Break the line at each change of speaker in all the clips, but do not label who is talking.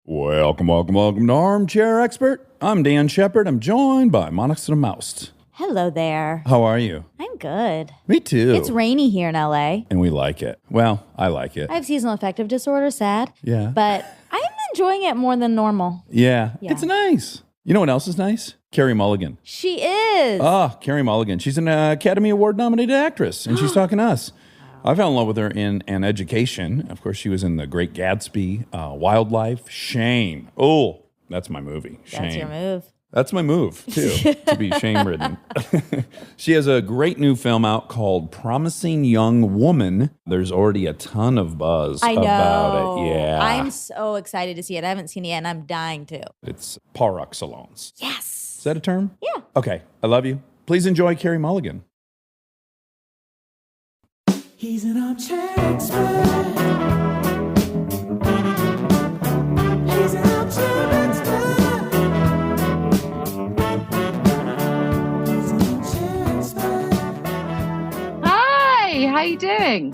Welcome to Armchair Expert. I'm Dan Shepard. I'm joined by Monica the Mouse.
Hello there.
How are you?
I'm good.
Me too.
It's rainy here in LA.
And we like it. Well, I like it.
I have seasonal affective disorder, sad.
Yeah.
But I'm enjoying it more than normal.
Yeah.
Yeah.
It's nice. You know what else is nice? Carey Mulligan.
She is.
Carey Mulligan. She's an Academy Award nominated actress, and she's talking to us. I fell in love with her in An Education. Of course, she was in The Great Gatsby, Wildlife, Shame. Oh, that's my movie. Shame.
That's your move.
That's my move, too, to be shame-ridden. She has a great new film out called Promising Young Woman. There's already a ton of buzz about it. Yeah.
I'm so excited to see it. I haven't seen it yet, and I'm dying to.
It's par excellence.
Yes.
Is that a term?
Yeah.
Okay. I love you. Please enjoy Carey Mulligan.
He's an armchair expert. He's an armchair expert. He's an armchair expert.
Hi, how you doing?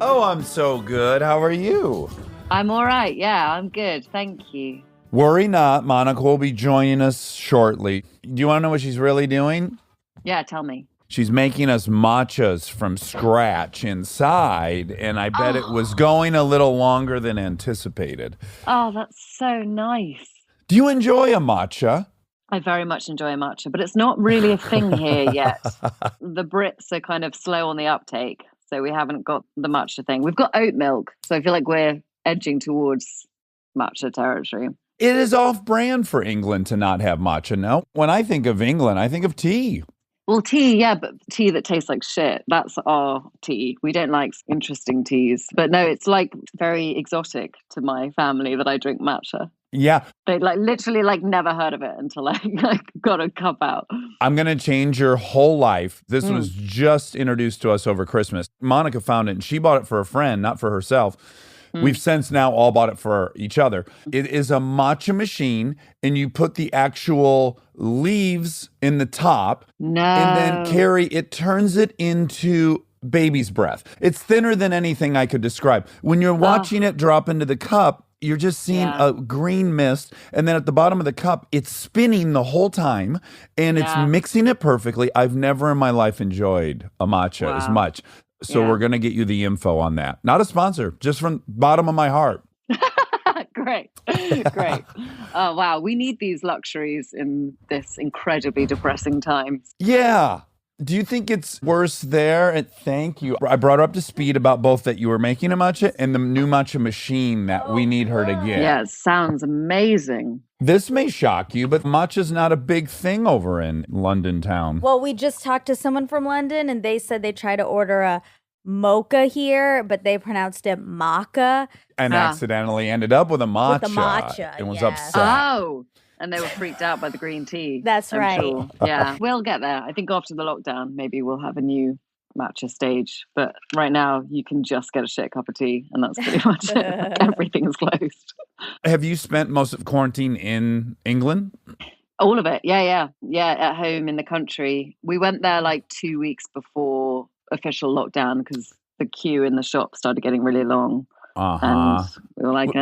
Oh, I'm so good. How are you?
I'm all right. Yeah, I'm good. Thank you.
Worry not. Monica will be joining us shortly. Do you want to know what she's really doing?
Yeah, tell me.
She's making us matchas from scratch inside, and I bet it was going a little longer than anticipated.
Oh, that's so nice.
Do you enjoy a matcha?
I very much enjoy matcha, but it's not really a thing here yet. The Brits are kind of slow on the uptake, so we haven't got the matcha thing. We've got oat milk, so I feel like we're edging towards matcha territory.
It is off-brand for England to not have matcha, no? When I think of England, I think of tea.
Well, tea, yeah, but tea that tastes like shit. That's our tea. We don't like interesting teas. But no, it's like very exotic to my family that I drink matcha.
Yeah.
They literally never heard of it until I got a cup out.
I'm going to change your whole life. This was just introduced to us over Christmas. Monica found it, and she bought it for a friend, not for herself. We've since now all bought it for each other. It is a matcha machine, and you put the actual leaves in the top.
No.
And then, Carey, it turns it into baby's breath. It's thinner than anything I could describe. When you're watching it drop into the cup, you're just seeing a green mist. And then at the bottom of the cup, it's spinning the whole time, and it's mixing it perfectly. I've never in my life enjoyed a matcha as much. So we're going to get you the info on that. Not a sponsor, just from bottom of my heart.
Great. Oh, wow. We need these luxuries in this incredibly depressing time.
Yeah. Do you think it's worse there? And thank you. I brought her up to speed about both that you were making a matcha and the new matcha machine that we need her to get.
Yeah, it sounds amazing.
This may shock you, but matcha's not a big thing over in London town.
Well, we just talked to someone from London, and they said they tried to order a mocha here, but they pronounced it maca.
And accidentally ended up with a matcha.
With the matcha,
and was
yeah.
upset.
Oh, and they were freaked out by the green tea.
That's
I'm
right.
Sure. Yeah, we'll get there. I think after the lockdown, maybe we'll have a new matcha stage. But right now, you can just get a shit cup of tea, and that's pretty much it. Everything's closed.
Have you spent most of quarantine in England?
All of it. Yeah. At home in the country. We went there 2 weeks before official lockdown because the queue in the shop started getting really long. And we were like,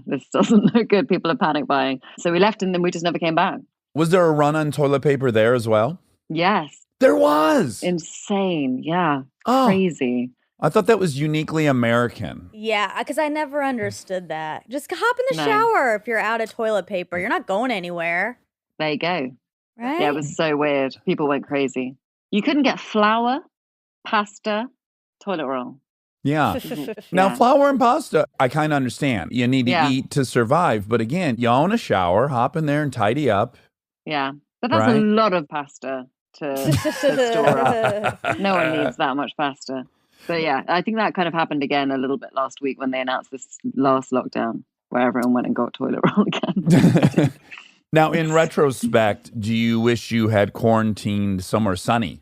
this doesn't look good. People are panic buying. So we left, and then we just never came back.
Was there a run on toilet paper there as well?
Yes.
There was.
Insane. Yeah.
Oh.
Crazy.
I thought that was uniquely American.
Yeah, because I never understood that. Just hop in the shower if you're out of toilet paper. You're not going anywhere.
There you go.
Right?
Yeah, it was so weird. People went crazy. You couldn't get flour, pasta, toilet roll.
Yeah. Now, flour and pasta, I kind of understand. You need to eat to survive. But again, you own a shower, hop in there and tidy up.
Yeah. But that's a lot of pasta to store up. No one needs that much pasta. But yeah, I think that kind of happened again a little bit last week when they announced this last lockdown where everyone went and got toilet roll again.
Now, in retrospect, do you wish you had quarantined somewhere sunny?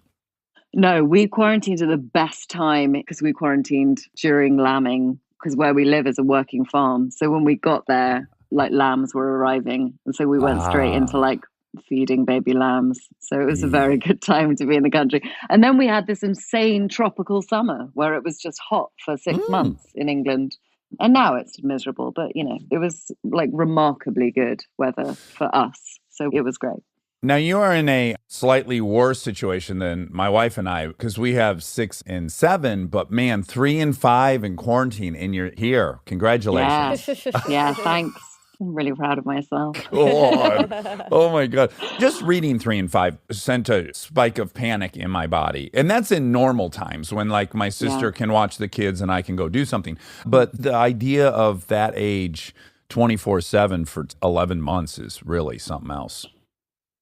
No, we quarantined at the best time because we quarantined during lambing because where we live is a working farm. So when we got there, lambs were arriving. And so we went straight into feeding baby lambs. So it was a very good time to be in the country. And then we had this insane tropical summer where it was just hot for 6 months in England. And now it's miserable, but it was like remarkably good weather for us. So it was great.
Now, you are in a slightly worse situation than my wife and I, because we have 6 and 7, but man, 3 and 5 in quarantine, and you're here. Congratulations.
Yeah, thanks. I'm really proud of myself.
God. Oh my God. Just reading 3 and 5 sent a spike of panic in my body. And that's in normal times when like my sister can watch the kids and I can go do something. But the idea of that age 24/7 for 11 months is really something else.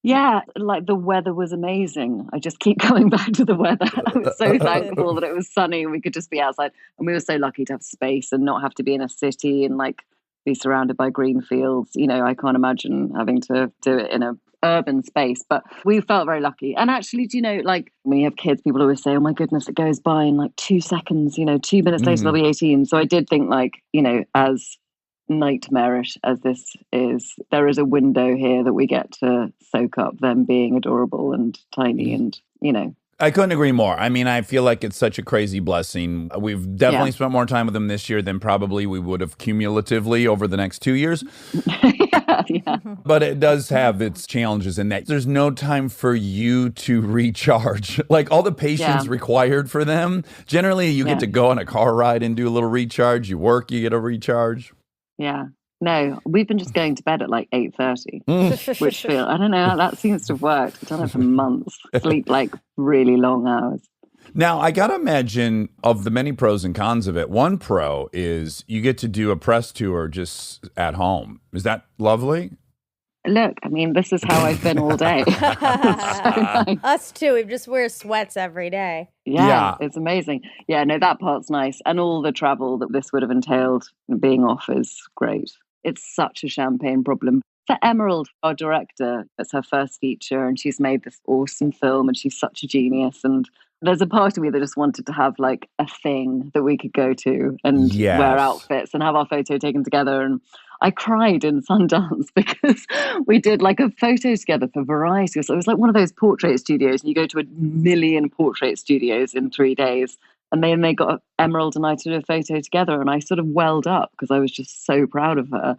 Yeah, like the weather was amazing. I just keep coming back to the weather. I was so thankful that it was sunny and we could just be outside. And we were so lucky to have space and not have to be in a city and like be surrounded by green fields. I can't imagine having to do it in a urban space, but we felt very lucky. And actually, like when you have kids, people always say, oh my goodness, it goes by in like 2 seconds, 2 minutes later, they'll be 18. So I did think like, as nightmarish as this is, there is a window here that we get to soak up them being adorable and tiny and
I couldn't agree more. I mean, I feel like it's such a crazy blessing. We've definitely spent more time with them this year than probably we would have cumulatively over the next 2 years.
yeah.
But it does have its challenges in that there's no time for you to recharge. Like all the patience required for them. Generally, you get to go on a car ride and do a little recharge. You work, you get a recharge.
Yeah. No, we've been just going to bed at like 8:30, which I don't know, that seems to have worked. I've done it for months. Sleep like really long hours.
Now, I got to imagine of the many pros and cons of it, one pro is you get to do a press tour just at home. Is that lovely?
Look, I mean, this is how I've been all day. So nice.
Us too. We just wear sweats every day.
Yeah, it's amazing. Yeah, no, that part's nice. And all the travel that this would have entailed being off is great. It's such a champagne problem. For Emerald, our director, it's her first feature and she's made this awesome film and she's such a genius. And there's a part of me that just wanted to have like a thing that we could go to and wear outfits and have our photo taken together. And I cried in Sundance because we did like a photo together for Variety. So it was like one of those portrait studios and you go to 1 million portrait studios in 3 days. And then they got Emerald and I to do a photo together and I sort of welled up because I was just so proud of her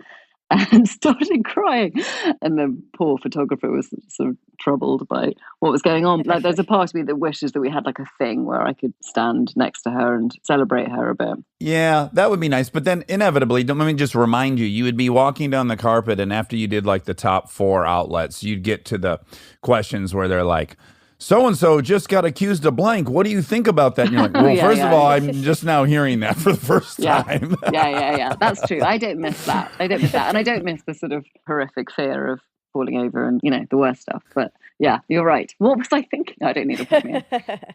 and started crying. And the poor photographer was sort of troubled by what was going on. Like there's a part of me that wishes that we had like a thing where I could stand next to her and celebrate her a bit.
Yeah, that would be nice. But then inevitably, let me just remind you, you would be walking down the carpet and after you did like the top 4 outlets, you'd get to the questions where they're like, so-and-so just got accused of blank. What do you think about that? And you're like, well, first of all, I'm just now hearing that for the first time.
Yeah. That's true. I don't miss that. And I don't miss the sort of horrific fear of falling over and, the worst stuff. But yeah, you're right. What was I thinking? I don't need to put me in.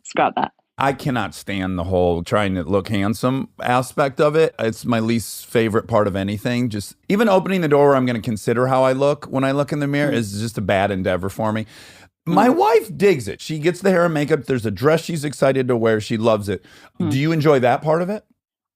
Scrap that.
I cannot stand the whole trying to look handsome aspect of it. It's my least favorite part of anything. Just even opening the door where I'm going to consider how I look when I look in the mirror is just a bad endeavor for me. My wife digs it. She gets the hair and makeup. There's a dress she's excited to wear. She loves it. Do you enjoy that part of it?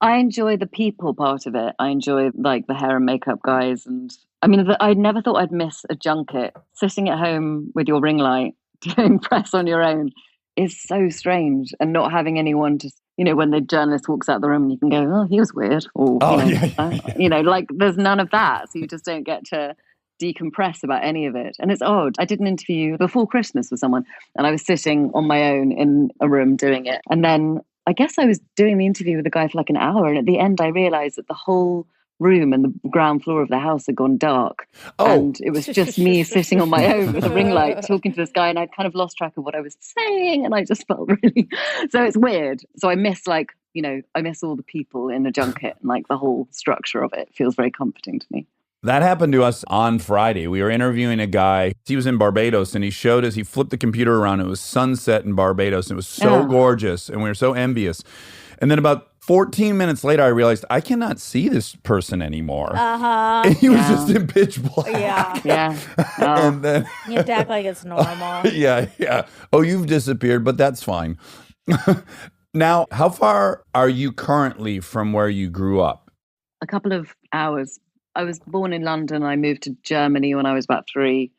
I enjoy the people part of it. I enjoy like the hair and makeup guys. And I mean, I never thought I'd miss a junket. Sitting at home with your ring light, doing press on your own is so strange. And not having anyone to, when the journalist walks out the room, you can go, oh, he was weird. Or, like there's none of that. So you just don't get to decompress about any of it. And it's odd. I did an interview before Christmas with someone and I was sitting on my own in a room doing it. And then I guess I was doing the interview with the guy for like an hour. And at the end, I realized that the whole room and the ground floor of the house had gone dark. And it was just me sitting on my own with a ring light talking to this guy. And I'd kind of lost track of what I was saying. And I just felt really, so it's weird. So I miss like, I miss all the people in a junket and like the whole structure of it feels very comforting to me.
That happened to us on Friday. We were interviewing a guy. He was in Barbados, and he showed us, he flipped the computer around. It was sunset in Barbados, and it was so gorgeous, and we were so envious. And then about 14 minutes later, I realized I cannot see this person anymore. And he was just in pitch black.
Yeah.
And then
You have to act like it's normal.
yeah. Oh, you've disappeared, but that's fine. Now, how far are you currently from where you grew up?
A couple of hours. I was born in London. I moved to Germany when I was about 3,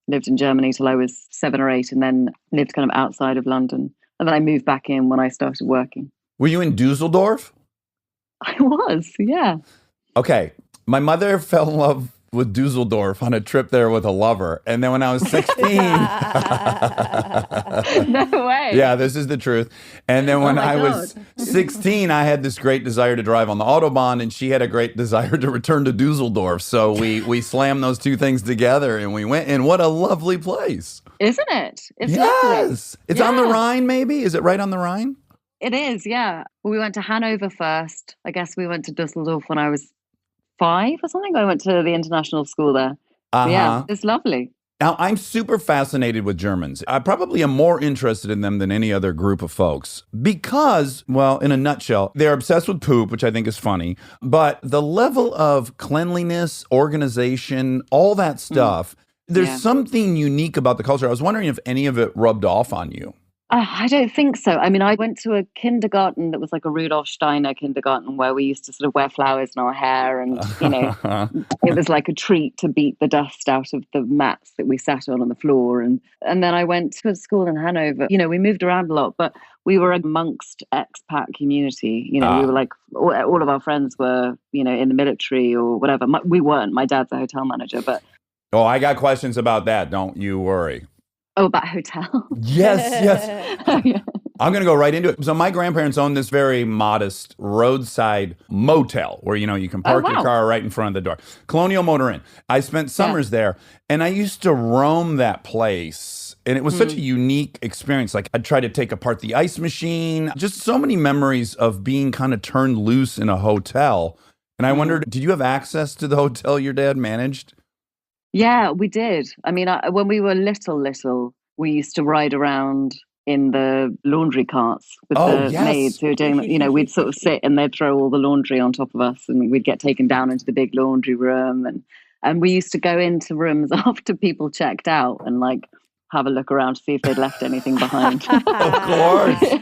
lived in Germany till I was 7 or 8, and then lived kind of outside of London. And then I moved back in when I started working.
Were you in Dusseldorf?
I was, yeah.
Okay. My mother fell in love with Dusseldorf on a trip there with a lover. And then when I was 16,
No way.
yeah, this is the truth. And then when
my
I was 16, I had this great desire to drive on the Autobahn, and she had a great desire to return to Dusseldorf. So we slammed those two things together, and we went, and what a lovely place.
Isn't it? It's lovely.
Yes. It's on the Rhine, maybe? Is it right on the Rhine?
It is, yeah. Well, we went to Hanover first. I guess we went to Dusseldorf when I was 5 or something. I went to the international school there. Yeah, it's lovely.
Now, I'm super fascinated with Germans. I probably am more interested in them than any other group of folks because, well, in a nutshell, they're obsessed with poop, which I think is funny. But the level of cleanliness, organization, all that stuff, there's something unique about the culture. I was wondering if any of it rubbed off on you.
I don't think so. I mean, I went to a kindergarten that was like a Rudolf Steiner kindergarten where we used to sort of wear flowers in our hair, and it was like a treat to beat the dust out of the mats that we sat on the floor. And then I went to a school in Hanover. We moved around a lot, but we were amongst expat community. We were like all of our friends were in the military or whatever. We weren't. My dad's a hotel manager, but
I got questions about that. Don't you worry.
Oh, about hotel?
Yes.
Yeah.
I'm going to go right into it. So my grandparents owned this very modest roadside motel where, you can park your car right in front of the door. Colonial Motor Inn. I spent summers there, and I used to roam that place. And it was such a unique experience. Like, I'd try to take apart the ice machine. Just so many memories of being kind of turned loose in a hotel. And I wondered, did you have access to the hotel your dad managed?
Yeah, we did. I mean, when we were little, we used to ride around in the laundry carts with the maids who were doing, we'd sort of sit and they'd throw all the laundry on top of us, and we'd get taken down into the big laundry room. And we used to go into rooms after people checked out and like have a look around to see if they'd left anything behind.
Of course.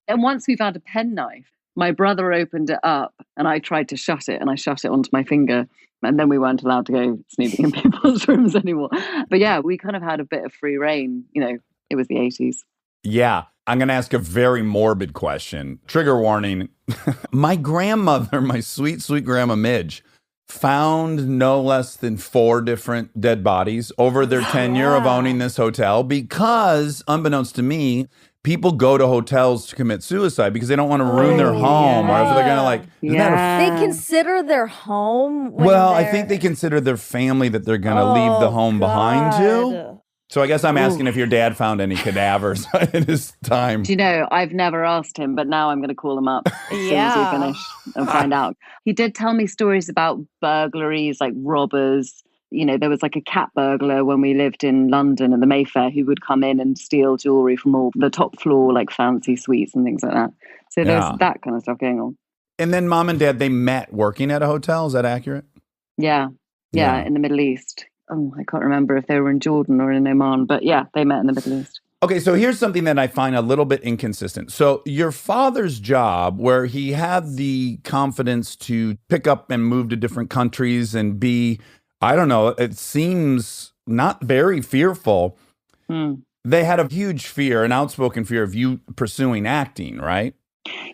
And once we found a penknife, my brother opened it up and I tried to shut it, and I shut it onto my finger. And then we weren't allowed to go snooping in people's rooms anymore. But yeah, we kind of had a bit of free reign. It was the 80s.
Yeah. I'm going to ask a very morbid question. Trigger warning. My grandmother, my sweet, sweet grandma Midge, found no less than 4 different dead bodies over their tenure of owning this hotel because, unbeknownst to me, people go to hotels to commit suicide because they don't want to ruin their home, or if they're going to
They consider their home.
I think they consider their family that they're going to leave the home behind to. So I guess I'm asking if your dad found any cadavers in his time.
Do you know, I've never asked him, but now I'm going to call him up as soon as we finish and find out. He did tell me stories about burglaries, like robbers. There was like a cat burglar when we lived in London in the Mayfair who would come in and steal jewelry from all the top floor, like fancy suites and things like that. So there's that kind of stuff going on.
And then mom and dad, they met working at a hotel. Is that accurate?
Yeah, in the Middle East. Oh, I can't remember if they were in Jordan or in Oman, but yeah, they met in the Middle East.
Okay, so here's something that I find a little bit inconsistent. So your father's job, where he had the confidence to pick up and move to different countries and be, I don't know, it seems not very fearful. They had a huge fear, an outspoken fear of you pursuing acting, right?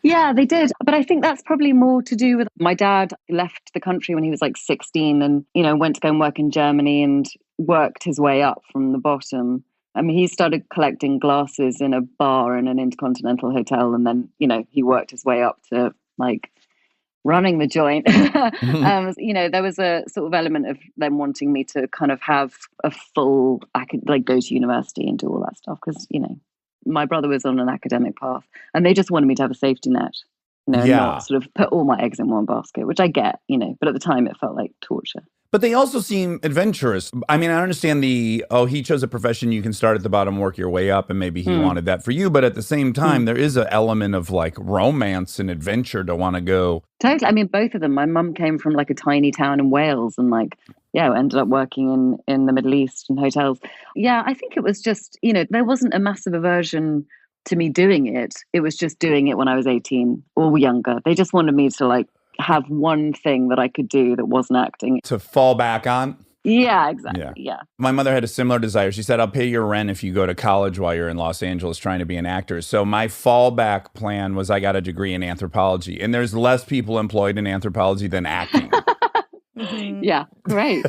Yeah, they did. But I think that's probably more to do with my dad left the country when he was like 16 and, went to go and work in Germany and worked his way up from the bottom. I mean, he started collecting glasses in a bar in an Intercontinental hotel. And then, he worked his way up to like running the joint. There was a sort of element of them wanting me to kind of have a full, like go to university and do all that stuff. Because, my brother was on an academic path and they just wanted me to have a safety net, not sort of put all my eggs in one basket, which I get, but at the time it felt like torture.
But they also seem adventurous. I mean, I understand he chose a profession you can start at the bottom, work your way up, and maybe he wanted that for you. But at the same time, there is an element of like romance and adventure to want to go.
Totally. I mean, both of them. My mum came from like a tiny town in Wales and ended up working in the Middle East in hotels. Yeah, I think it was just, there wasn't a massive aversion to me doing it. It was just doing it when I was 18 or younger. They just wanted me to like have one thing that I could do that wasn't acting.
To fall back on?
Yeah, exactly. Yeah.
My mother had a similar desire. She said, I'll pay your rent if you go to college while you're in Los Angeles trying to be an actor. So my fallback plan was I got a degree in anthropology. And there's less people employed in anthropology than acting.
Yeah, great.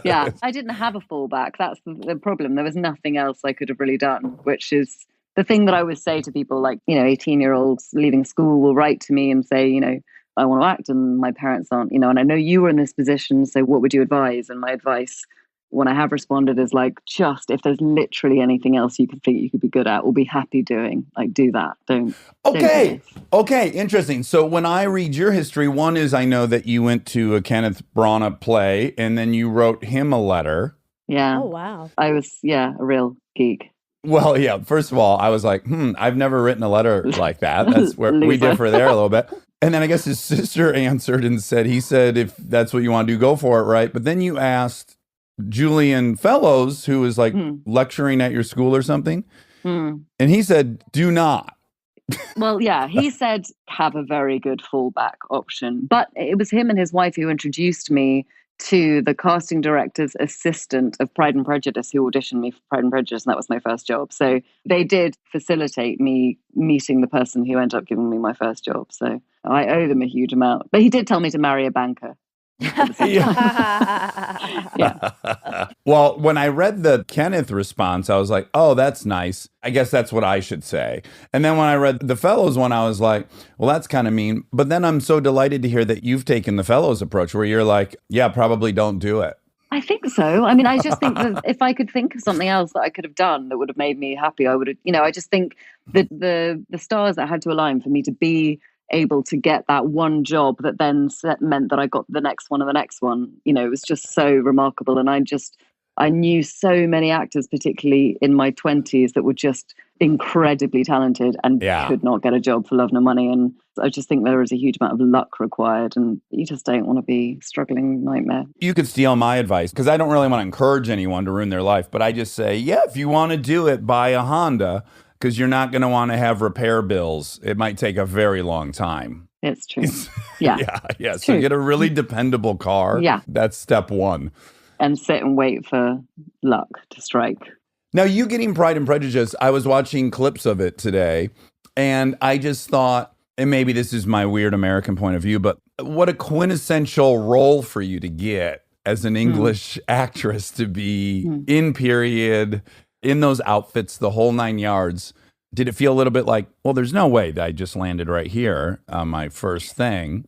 Yeah, I didn't have a fallback. That's the problem. There was nothing else I could have really done, which is the thing that I always say to people, like, 18-year-olds leaving school will write to me and say, I want to act and my parents aren't, and I know you were in this position, so what would you advise? And my advice, when I have responded, is like, just if there's literally anything else you could think you could be good at or be happy doing, like, do that. Don't do this.
Okay, interesting. So when I read your history, one is I know that you went to a Kenneth Branagh play and then you wrote him a letter.
Yeah.
Oh, wow.
I was, a real geek.
Well, yeah, first of all, I was like, I've never written a letter like that. That's where we differ there a little bit. And then I guess his sister answered and said, if that's what you want to do, go for it, right? But then you asked Julian Fellows, who was like lecturing at your school or something. And he said, do not.
Well, yeah, he said, have a very good fallback option. But it was him and his wife who introduced me to the casting director's assistant of Pride and Prejudice, who auditioned me for Pride and Prejudice, and that was my first job. So they did facilitate me meeting the person who ended up giving me my first job. So I owe them a huge amount. But he did tell me to marry a banker. Yeah.
Well, when I read the Kenneth response, I was like, oh, that's nice. I guess that's what I should say. And then when I read the Fellows one, I was like, well, that's kind of mean. But then I'm so delighted to hear that you've taken the Fellows approach where you're like, yeah, probably don't do it.
I think so. I mean, I just think that if I could think of something else that I could have done that would have made me happy, I would have, I just think that the stars that had to align for me to be able to get that one job that then meant that I got the next one and the next one, it was just so remarkable. And I knew so many actors, particularly in my 20s, that were just incredibly talented and could not get a job for love nor money. And I just think there is a huge amount of luck required, and you just don't want to be struggling nightmare.
You could steal my advice because I don't really want to encourage anyone to ruin their life, but I just say, if you want to do it, buy a Honda, because you're not going to want to have repair bills. It might take a very long time.
It's true. Yeah.
Yeah. So get a really dependable car.
Yeah.
That's step one.
And sit and wait for luck to strike.
Now, you getting Pride and Prejudice, I was watching clips of it today, and I just thought, and maybe this is my weird American point of view, but what a quintessential role for you to get as an English actress, to be in period, in those outfits, the whole 9 yards. Did it feel a little bit like, well, there's no way that I just landed right here on my first thing?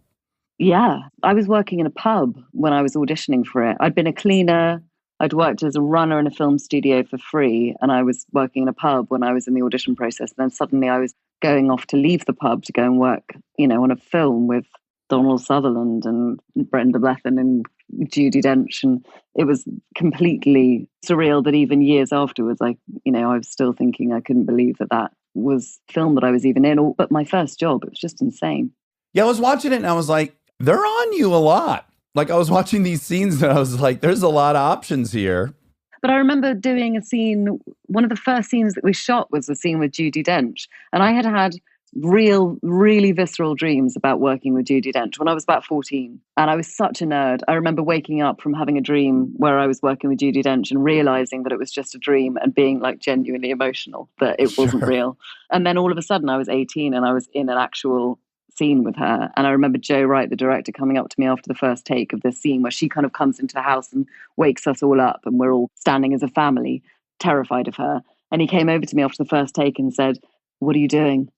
Yeah. I was working in a pub when I was auditioning for it. I'd been a cleaner. I'd worked as a runner in a film studio for free. And I was working in a pub when I was in the audition process. And then suddenly I was going off to leave the pub to go and work, on a film with Donald Sutherland and Brenda Blethyn and Judi Dench, and it was completely surreal that even years afterwards, I was still thinking I couldn't believe that was film that I was even in. But my first job, it was just insane.
Yeah, I was watching it and I was like, they're on you a lot. Like, I was watching these scenes and I was like, there's a lot of options here.
But I remember doing a scene, one of the first scenes that we shot was a scene with Judi Dench, and I had really visceral dreams about working with Judi Dench when I was about 14. And I was such a nerd. I remember waking up from having a dream where I was working with Judi Dench and realizing that it was just a dream and being like genuinely emotional, that it wasn't real. And then all of a sudden I was 18 and I was in an actual scene with her. And I remember Joe Wright, the director, coming up to me after the first take of this scene where she kind of comes into the house and wakes us all up and we're all standing as a family, terrified of her. And he came over to me after the first take and said, "What are you doing?"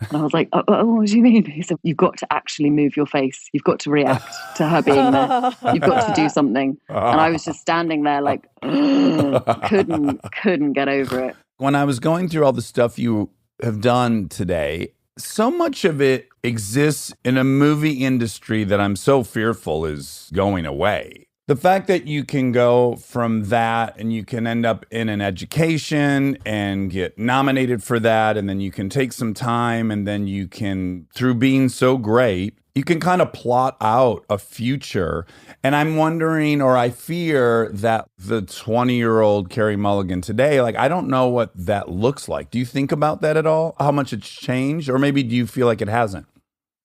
And I was like, oh, what do you mean? He said, "You've got to actually move your face. You've got to react to her being there. You've got to do something." And I was just standing there like, couldn't get over it.
When I was going through all the stuff you have done today, so much of it exists in a movie industry that I'm so fearful is going away. The fact that you can go from that and you can end up in an education and get nominated for that, and then you can take some time, and then you can, through being so great, you can kind of plot out a future. And I'm wondering, or I fear that the 20-year-old Carey Mulligan today, like, I don't know what that looks like. Do you think about that at all? How much it's changed? Or maybe do you feel like it hasn't?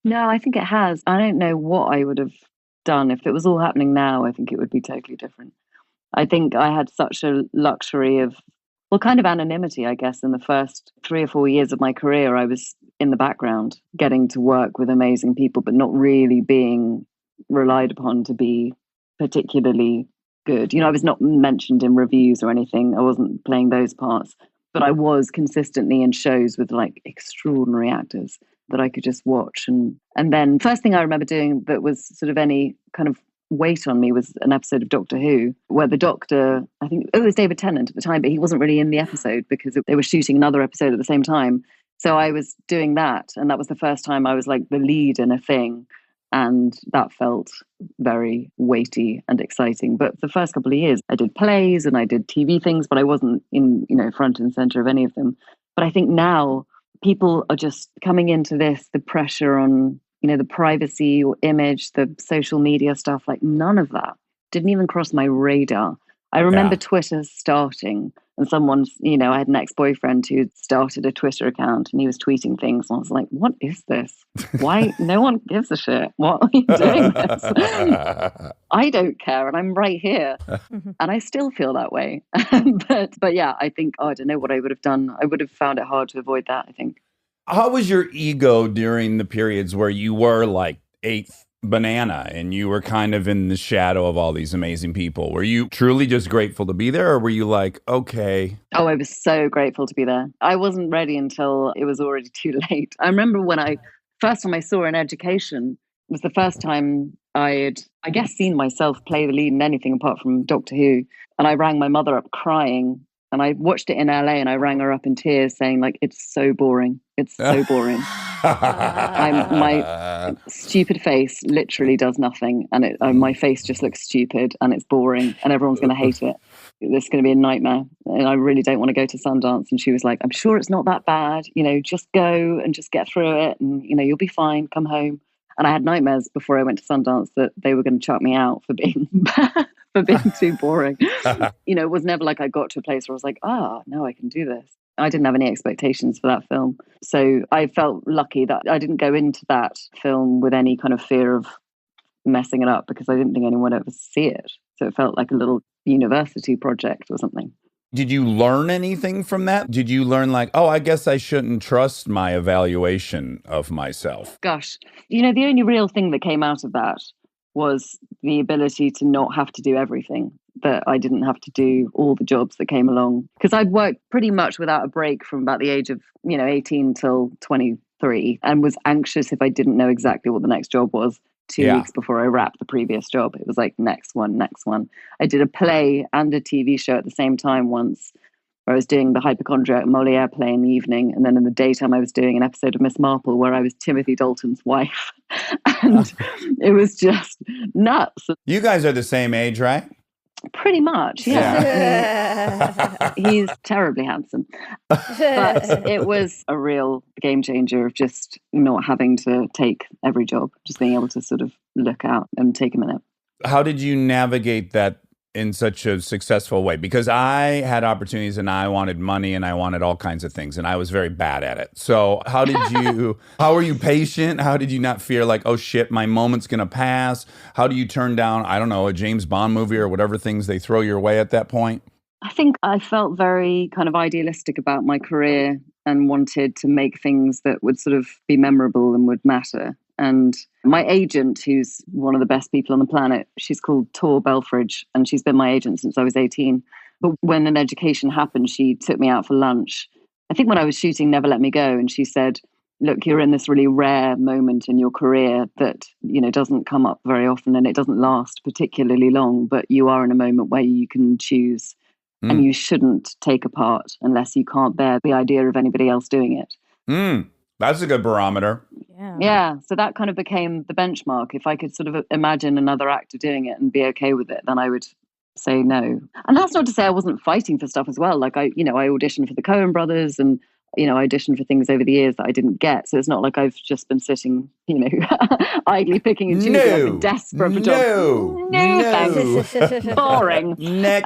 No, I think it has. I don't know what I would have done if it was all happening now. I think it would be totally different. I think I had such a luxury of, well, kind of anonymity, I guess. In the first 3 or 4 years of my career, I was in the background, getting to work with amazing people, but not really being relied upon to be particularly good. I was not mentioned in reviews or anything. I wasn't playing those parts, but I was consistently in shows with like extraordinary actors that I could just watch. And then first thing I remember doing that was sort of any kind of weight on me was an episode of Doctor Who where the doctor, I think it was David Tennant at the time, but he wasn't really in the episode because they were shooting another episode at the same time. So I was doing that, and that was the first time I was like the lead in a thing, and that felt very weighty and exciting. But the first couple of years I did plays and I did TV things, but I wasn't in front and center of any of them. But I think now people are just coming into this, the pressure on the privacy or image, the social media stuff, like none of that didn't even cross my radar. I remember Twitter starting, and someone's, I had an ex-boyfriend who started a Twitter account and he was tweeting things. And I was like, what is this? Why? No one gives a shit. What are you doing this? I don't care. And I'm right here. And I still feel that way. but yeah, I think, I don't know what I would have done. I would have found it hard to avoid that, I think.
How was your ego during the periods where you were like eighth banana and you were kind of in the shadow of all these amazing people? Were you truly just grateful to be there, or were you like, okay?
Oh, I was so grateful to be there. I wasn't ready until it was already too late. I remember when first time I saw an education was the first time I had, I guess, seen myself play the lead in anything apart from Doctor Who. And I rang my mother up crying. And I watched it in LA and I rang her up in tears saying, like, it's so boring. It's so boring. My stupid face literally does nothing. And my face just looks stupid and it's boring and everyone's going to hate it. This is going to be a nightmare. And I really don't want to go to Sundance. And she was like, I'm sure it's not that bad. Just go and just get through it. And, you'll be fine. Come home. And I had nightmares before I went to Sundance that they were going to chuck me out for being for being too boring. It was never like I got to a place where I was like, now I can do this. I didn't have any expectations for that film. So I felt lucky that I didn't go into that film with any kind of fear of messing it up because I didn't think anyone would ever see it. So it felt like a little university project or something.
Did you learn anything from that? Did you learn like, I guess I shouldn't trust my evaluation of myself?
Gosh, the only real thing that came out of that was the ability to not have to do everything, that I didn't have to do all the jobs that came along. Because I'd worked pretty much without a break from about the age of, 18 till 23 and was anxious if I didn't know exactly what the next job was 2 weeks before I wrapped the previous job. It was like, next one. I did a play and a TV show at the same time once. I was doing the hypochondriac Moliere play in the evening, and then in the daytime I was doing an episode of Miss Marple where I was Timothy Dalton's wife. And it was just nuts.
You guys are the same age, right?
Pretty much, yeah. He's terribly handsome. But it was a real game changer of just not having to take every job, just being able to sort of look out and take a minute.
How did you navigate that in such a successful way? Because I had opportunities and I wanted money and I wanted all kinds of things and I was very bad at it. So how were you patient? How did you not fear like, oh shit, my moment's going to pass? How do you turn down, I don't know, a James Bond movie or whatever things they throw your way at that point?
I think I felt very kind of idealistic about my career and wanted to make things that would sort of be memorable and would matter. And my agent, who's one of the best people on the planet, she's called Tor Belfridge, and she's been my agent since I was 18. But when an education happened, she took me out for lunch. I think when I was shooting Never Let Me Go, and she said, look, you're in this really rare moment in your career that, doesn't come up very often and it doesn't last particularly long, but you are in a moment where you can choose and you shouldn't take a part unless you can't bear the idea of anybody else doing it.
That's a good barometer.
Yeah. So that kind of became the benchmark. If I could sort of imagine another actor doing it and be okay with it, then I would say no. And that's not to say I wasn't fighting for stuff as well. Like I auditioned for the Coen brothers and, I auditioned for things over the years that I didn't get. So it's not like I've just been sitting, idly picking and choosing. I've been desperate for jobs. No, thanks. Boring.
Next.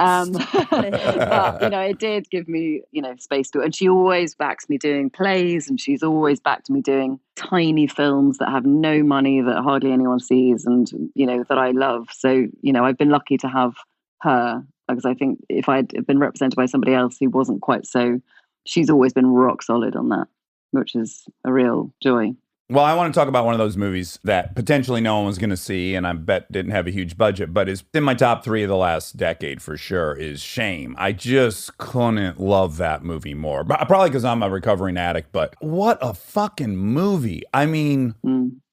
But, it did give me, space to it. And she always backs me doing plays, and she's always backed me doing tiny films that have no money, that hardly anyone sees, and, that I love. So, I've been lucky to have her because I think if I'd been represented by somebody else who wasn't quite so, she's always been rock solid on that, which is a real joy.
Well, I want to talk about one of those movies that potentially no one was going to see, and I bet didn't have a huge budget, but is in my top 3 of the last decade for sure, is Shame. I just couldn't love that movie more. Probably because I'm a recovering addict, but what a fucking movie. I mean,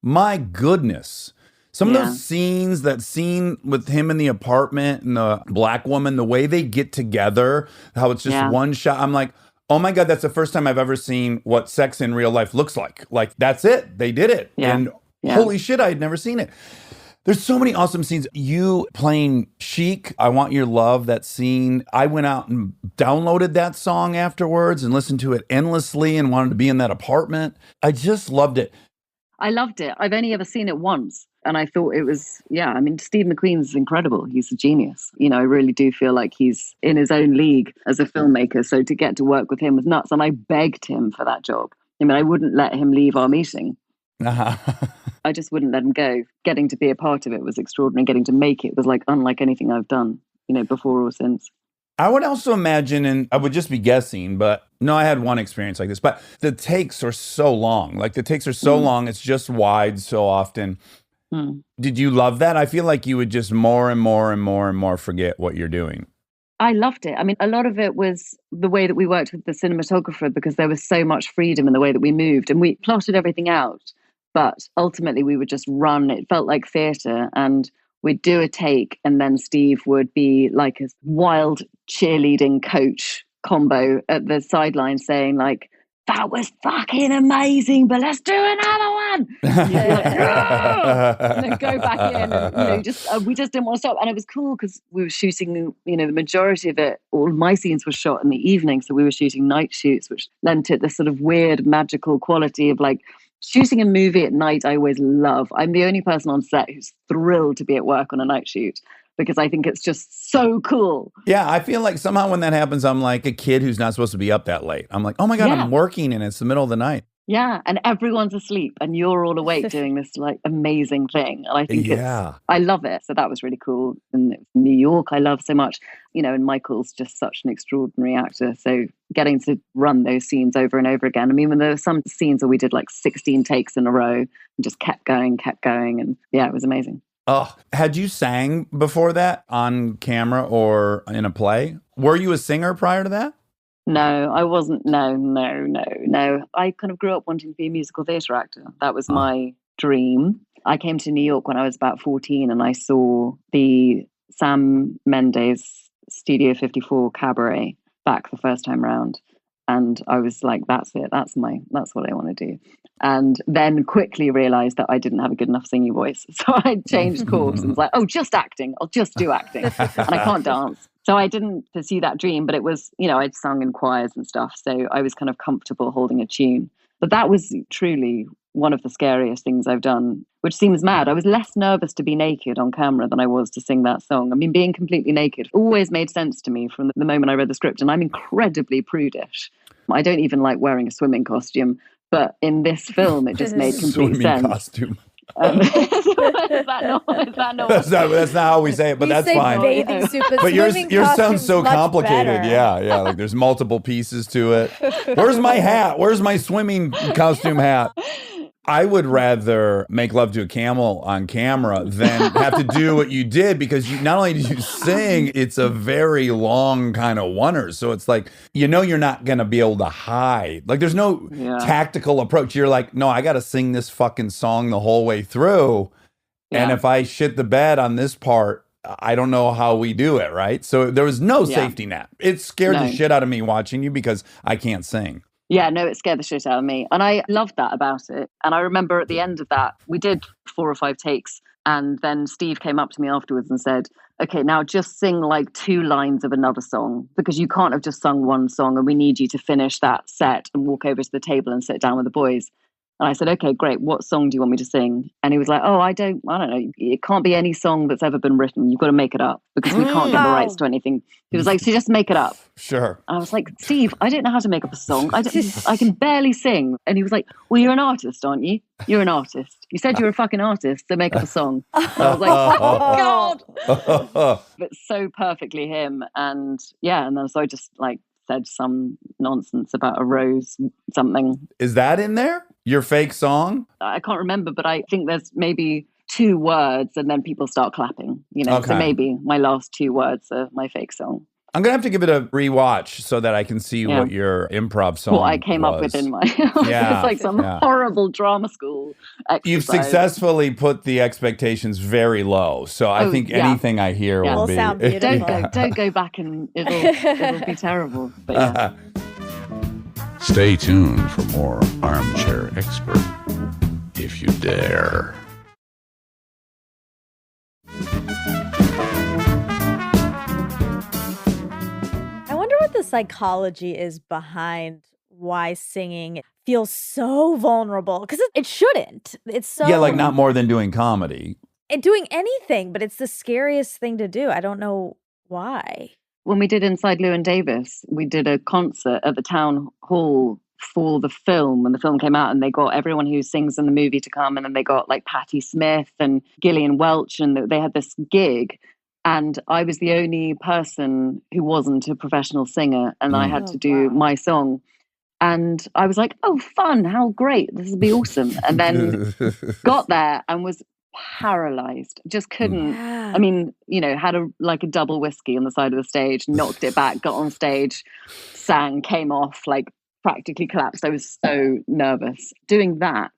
my goodness. Some of those scenes, that scene with him in the apartment and the black woman, the way they get together, how it's just one shot. I'm like, oh my God, that's the first time I've ever seen what sex in real life looks like. Like, that's it. They did it. And holy shit, I had never seen it. There's so many awesome scenes. You playing Chic, I Want Your Love, that scene. I went out and downloaded that song afterwards and listened to it endlessly and wanted to be in that apartment. I just loved it.
I loved it. I've only ever seen it once. And I thought it was, I mean, Steve McQueen's incredible. He's a genius. You know, I really do feel like he's in his own league as a filmmaker. So to get to work with him was nuts. And I begged him for that job. I mean, I wouldn't let him leave our meeting. I just wouldn't let him go. Getting to be a part of it was extraordinary. Getting to make it was like unlike anything I've done, you know, before or since.
I would also imagine, and I would just be guessing, but no, I had one experience like this, but the takes are so long. Like the takes are so long, it's just wide so often. Did you love that? I feel like you would just more and more and more and more forget what you're doing.
I loved it. I mean, a lot of it was the way that we worked with the cinematographer, because there was so much freedom in the way that we moved, and we plotted everything out. But ultimately, we would just run. It felt like theatre, and we'd do a take, and then Steve would be like a wild cheerleading coach combo at the sideline saying like, that was fucking amazing, but let's do another one. And, and then go back in, and we just didn't want to stop. And it was cool because we were shooting, the majority of it, all of my scenes were shot in the evening, so we were shooting night shoots, which lent it this sort of weird magical quality of like shooting a movie at night. I always love. I'm the only person on set who's thrilled to be at work on a night shoot, because I think it's just so cool.
Yeah, I feel like somehow when that happens, I'm like a kid who's not supposed to be up that late. I'm like, oh my God, I'm working and it's the middle of the night.
Yeah, and everyone's asleep and you're all awake doing this like amazing thing. And I think I love it. So that was really cool. And New York, I love so much, and Michael's just such an extraordinary actor. So getting to run those scenes over and over again. I mean, when there were some scenes where we did like 16 takes in a row and just kept going. And it was amazing.
Oh, had you sang before that on camera or in a play? Were you a singer prior to that?
No, I wasn't. No. I kind of grew up wanting to be a musical theatre actor. That was my dream. I came to New York when I was about 14 and I saw the Sam Mendes Studio 54 cabaret back the first time round. And I was like, that's it. That's what I want to do. And then quickly realized that I didn't have a good enough singing voice. So I changed course and was like, oh, just acting. I'll just do acting. And I can't dance. So I didn't pursue that dream, but it was, I'd sung in choirs and stuff. So I was kind of comfortable holding a tune. But that was truly one of the scariest things I've done, which seems mad. I was less nervous to be naked on camera than I was to sing that song. I mean, being completely naked always made sense to me from the moment I read the script. And I'm incredibly prudish. I don't even like wearing a swimming costume. But in this film, it just made complete sense.
Costume.
Is that not
that's not how we say it, but that's fine.
Bathing suit,
but yours sounds so complicated.
Better.
Yeah. Like there's multiple pieces to it. Where's my hat? Where's my swimming costume hat? I would rather make love to a camel on camera than have to do what you did, because not only did you sing, it's a very long kind of oneer. So it's like, you're not going to be able to hide. Like there's no tactical approach. You're like, no, I got to sing this fucking song the whole way through. Yeah. And if I shit the bed on this part, I don't know how we do it, right? So there was no safety net. It scared the shit out of me watching you because I can't sing.
Yeah, no, it scared the shit out of me. And I loved that about it. And I remember at the end of that, we did 4 or 5 takes. And then Steve came up to me afterwards and said, okay, now just sing like 2 lines of another song, because you can't have just sung one song and we need you to finish that set and walk over to the table and sit down with the boys. And I said, okay, great. What song do you want me to sing? And he was like, oh, I don't know. It can't be any song that's ever been written. You've got to make it up because we can't get the rights to anything. He was like, so just make it up.
Sure.
I was like, Steve, I don't know how to make up a song. I can barely sing. And he was like, well, you're an artist, aren't you? You're an artist. You said you're a fucking artist, so make up a song. And I was like, oh, God. But so perfectly him. And yeah, and then so I just like said some nonsense about a rose something.
Is that in there? Your fake song?
I can't remember, but I think there's maybe 2 words and then people start clapping, you know.
Okay.
So maybe my last 2 words are my fake song.
I'm going to have to give it a rewatch so that I can see what your improv song
What I came up with in my it's like some horrible drama school exercise.
You've successfully put the expectations very low. So I think anything I hear will be...
sound beautiful.
Don't go back and it'll be terrible. But yeah.
Stay tuned for more Armchair Expert, if you dare.
I wonder what the psychology is behind why singing feels so vulnerable. Because it shouldn't. It's so...
Yeah, like not more than doing comedy.
Doing anything, but it's the scariest thing to do. I don't know why.
When we did Inside Llewyn Davis, we did a concert at the town hall for the film when the film came out, and they got everyone who sings in the movie to come, and then they got like Patti Smith and Gillian Welch, and they had this gig, and I was the only person who wasn't a professional singer, and I had to do my song. And I was like, oh, fun, how great, this will be awesome. And then got there and was paralyzed, just couldn't. I mean, you know, had a double whiskey on the side of the stage, knocked it back, got on stage, sang, came off, like practically collapsed. I was so nervous doing that.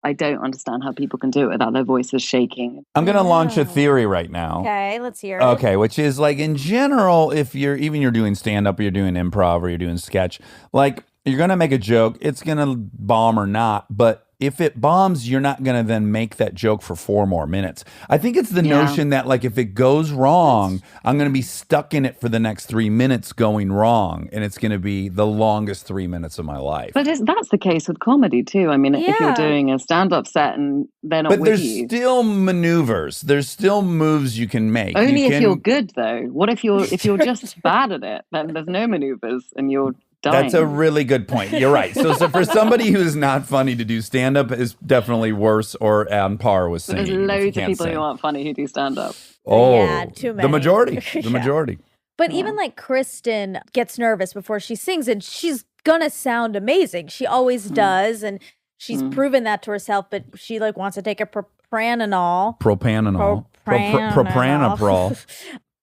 I don't understand how people can do it without their voices shaking.
I'm going to launch a theory right now.
Okay, let's hear it.
Okay, which is like in general, if you're doing stand-up or you're doing improv or you're doing sketch, like you're going to make a joke, it's going to bomb or not, but if it bombs, you're not going to then make that joke for 4 more minutes. I think it's the notion that like if it goes wrong, I'm going to be stuck in it for the next 3 minutes going wrong, and it's going to be the longest 3 minutes of my life.
But that's the case with comedy too. I mean, if you're doing a stand-up set and they're not with you.
But there's still maneuvers. There's still moves you can make.
Only if you're good, though. What if you're just bad at it? Then there's no maneuvers and you're dying.
That's a really good point. You're right. So for somebody who's not funny to do stand-up is definitely worse or on par with singing.
There's loads of people who aren't funny who do stand-up.
Oh,
yeah, too many.
The majority. The majority.
But even like Kristen gets nervous before she sings, and she's gonna sound amazing. She always does, and she's proven that to herself. But she like wants to take a propranolol. Propranolol.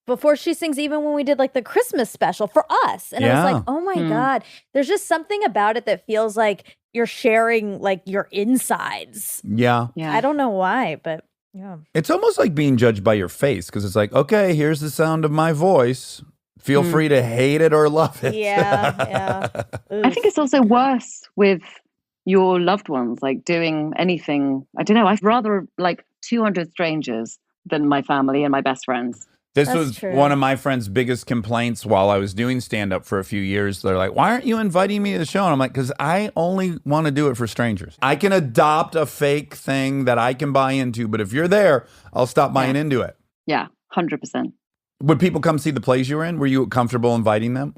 Before she sings, even when we did like the Christmas special for us. And I was like, oh my God, there's just something about it that feels like you're sharing like your insides.
Yeah.
I don't know why, but yeah.
It's almost like being judged by your face, because it's like, okay, here's the sound of my voice. Feel free to hate it or love it.
Yeah.
I think it's also worse with your loved ones, like doing anything. I don't know. I'd rather like 200 strangers than my family and my best friends.
This was one of my friend's biggest complaints while I was doing stand-up for a few years. They're like, why aren't you inviting me to the show? And I'm like, because I only want to do it for strangers. I can adopt a fake thing that I can buy into, but if you're there, I'll stop buying into it.
Yeah, 100%.
Would people come see the plays you were in? Were you comfortable inviting them?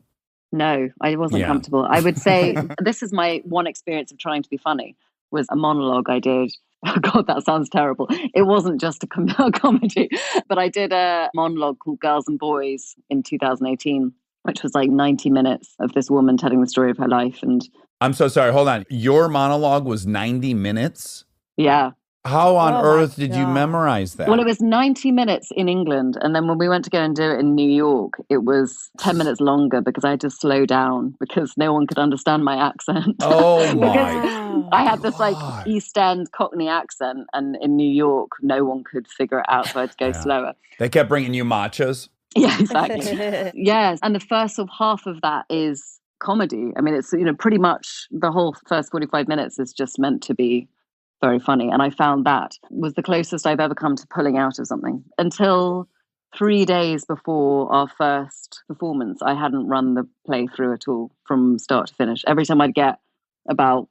No, I wasn't comfortable. I would say this is my one experience of trying to be funny, was a monologue I did. Oh God, that sounds terrible. It wasn't just a comedy, but I did a monologue called Girls and Boys in 2018, which was like 90 minutes of this woman telling the story of her life. And
I'm so sorry. Hold on. Your monologue was 90 minutes?
Yeah.
How on earth did you memorize that?
Well, it was 90 minutes in England. And then when we went to go and do it in New York, it was 10 minutes longer because I had to slow down because no one could understand my accent.
Oh, my
I had this like East End Cockney accent. And in New York, no one could figure it out. So I had to go slower.
They kept bringing you matchas?
Yeah, exactly. Yes. And the first sort of half of that is comedy. I mean, it's, pretty much the whole first 45 minutes is just meant to be very funny. And I found that was the closest I've ever come to pulling out of something. Until 3 days before our first performance, I hadn't run the play through at all from start to finish. Every time I'd get about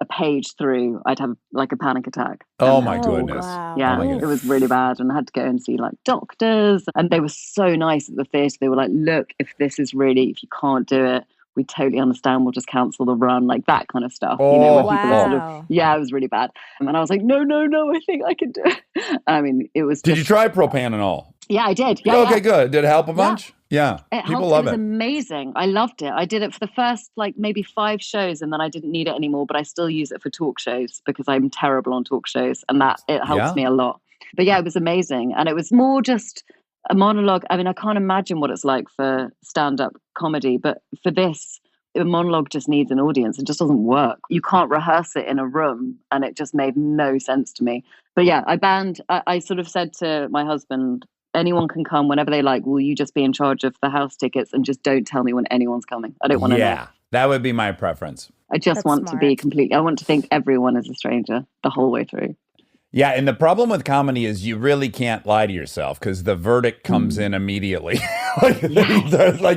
a page through, I'd have like a panic attack.
Oh
And,
my goodness.
Wow.
Yeah,
Oh my
it
goodness.
was really bad, and I had to go and see like doctors, and they were so nice at the theatre. They were like, look, if you can't do it, we totally understand, we'll just cancel the run, like that kind of stuff. You know, where
Oh,
people are sort of,
wow.
yeah, it was really bad. And I was like, no, I think I can do it. I mean, it was
Did
just,
you try propanol?
yeah, I did. Yeah,
Okay,
yeah.
good. Did it help a bunch? Yeah.
It
People
helped.
love
It was
it.
amazing. I loved it. I did it for the first like maybe 5 shows, and then I didn't need it anymore, but I still use it for talk shows because I'm terrible on talk shows, and that it helps
Yeah.
me a lot. But yeah, it was amazing. And it was more just a monologue. I mean, I can't imagine what it's like for stand-up comedy, but for this, a monologue just needs an audience. It just doesn't work. You can't rehearse it in a room, and it just made no sense to me. But yeah, I sort of said to my husband, anyone can come whenever they like. Will you just be in charge of the house tickets and just don't tell me when anyone's coming? I don't want to know.
Yeah. That would be my preference.
I just
That's
want to be
smart.
completely, I want to think everyone is a stranger the whole way through.
Yeah, and the problem with comedy is you really can't lie to yourself because the verdict comes in immediately. like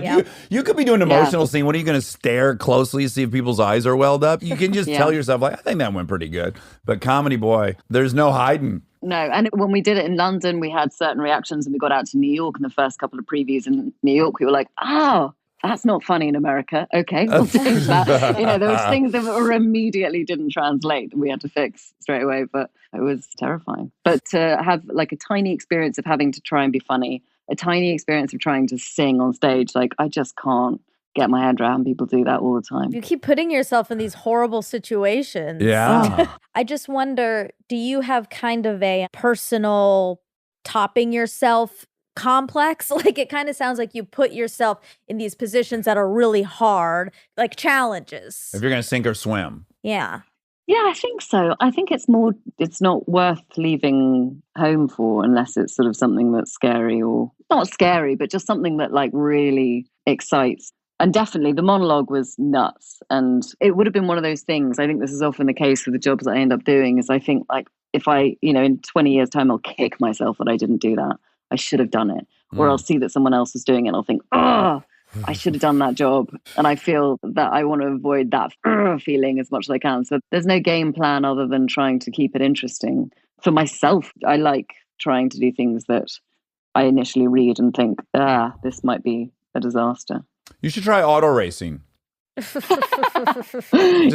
Yep.
you could be doing an emotional scene. What are you going to stare closely to see if people's eyes are welled up? You can just
Yeah.
tell yourself, like, I think that went pretty good. But comedy, boy, there's no hiding.
No, and when we did it in London, we had certain reactions, and we got out to New York in the first couple of previews in New York. We were like, oh, that's not funny in America. Okay, we'll change that. You know, there was things that were immediately didn't translate that we had to fix straight away, but it was terrifying. But to have like a tiny experience of having to try and be funny, a tiny experience of trying to sing on stage, like I just can't get my head around people do that all the time.
You keep putting yourself in these horrible situations.
Yeah.
I just wonder, do you have kind of a personal topping yourself complex? Like it kind of sounds like you put yourself in these positions that are really hard, like challenges.
If you're going to sink or swim.
Yeah.
Yeah, I think so. I think it's not worth leaving home for unless it's sort of something that's scary, or not scary, but just something that like really excites. And definitely the monologue was nuts. And it would have been one of those things. I think this is often the case with the jobs that I end up doing, is I think like if I, in 20 years time, I'll kick myself that I didn't do that. I should have done it. Or I'll see that someone else is doing it and I'll think, oh, I should have done that job. And I feel that I want to avoid that feeling as much as I can. So there's no game plan other than trying to keep it interesting. For myself, I like trying to do things that I initially read and think, this might be a disaster.
You should try auto racing. Just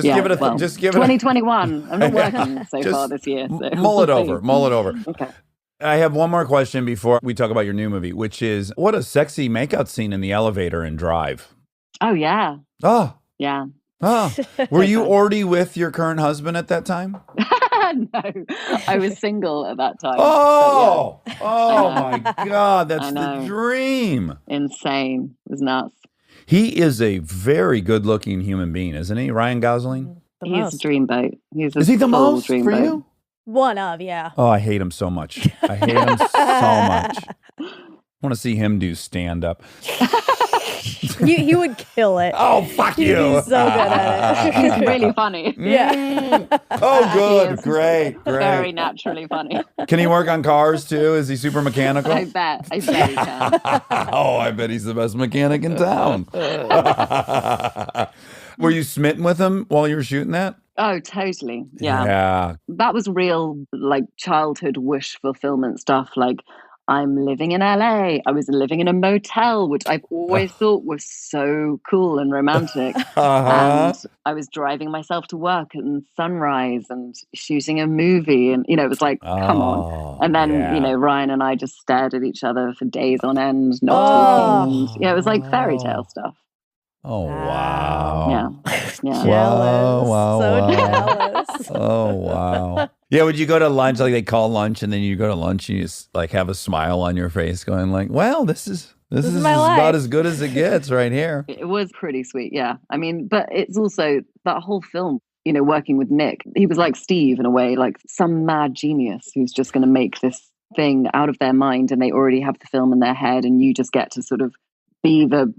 give it a just give it
2021. I'm not working so
Just
far this year. So.
mull it over. Mull it over.
Okay.
I have one more question before we talk about your new movie, which is what a sexy makeout scene in the elevator in Drive.
Oh, yeah.
Oh,
Yeah.
oh. Were you already with your current husband at that time?
No, I was single at that time.
Oh,
But
oh my God. That's
I
the
know.
dream.
yeah, insane. It was nuts.
He is a very good looking human being, isn't he? Ryan Gosling?
The
He's a
most.
dreamboat. He's a
Is he the
full
most for
dreamboat.
you?
One of, yeah.
Oh, I hate him so much. I hate him so much. I want to see him do stand up.
He would kill it.
Oh, fuck
He'd
you.
be so good at it.
He's really funny.
Yeah.
Oh, good.
He is
Great.
Very
Great.
naturally funny.
Can he work on cars too? Is he super mechanical?
I bet he can.
Oh, I bet he's the best mechanic in town. Were you smitten with him while you were shooting that?
Oh, totally. Yeah.
Yeah.
That was real, like, childhood wish fulfillment stuff. Like, I'm living in LA. I was living in a motel, which I've always thought was so cool and romantic.
Uh-huh.
And I was driving myself to work and sunrise and shooting a movie. And, it was like, come on.
Oh,
And then,
yeah.
Ryan and I just stared at each other for days on end, not talking. And, it was like fairy tale stuff.
Oh, wow.
Yeah. Yeah.
Jealous.
Wow,
So
wow.
jealous.
Oh, wow. Yeah, would you go to lunch, like they call lunch, and then you go to lunch and you just like have a smile on your face going like, well, this is
is my
about
life.
as good as it gets right here.
It was pretty sweet, yeah. I mean, but it's also that whole film, working with Nick. He was like Steve in a way, like some mad genius who's just going to make this thing out of their mind, and they already have the film in their head, and you just get to sort of be the,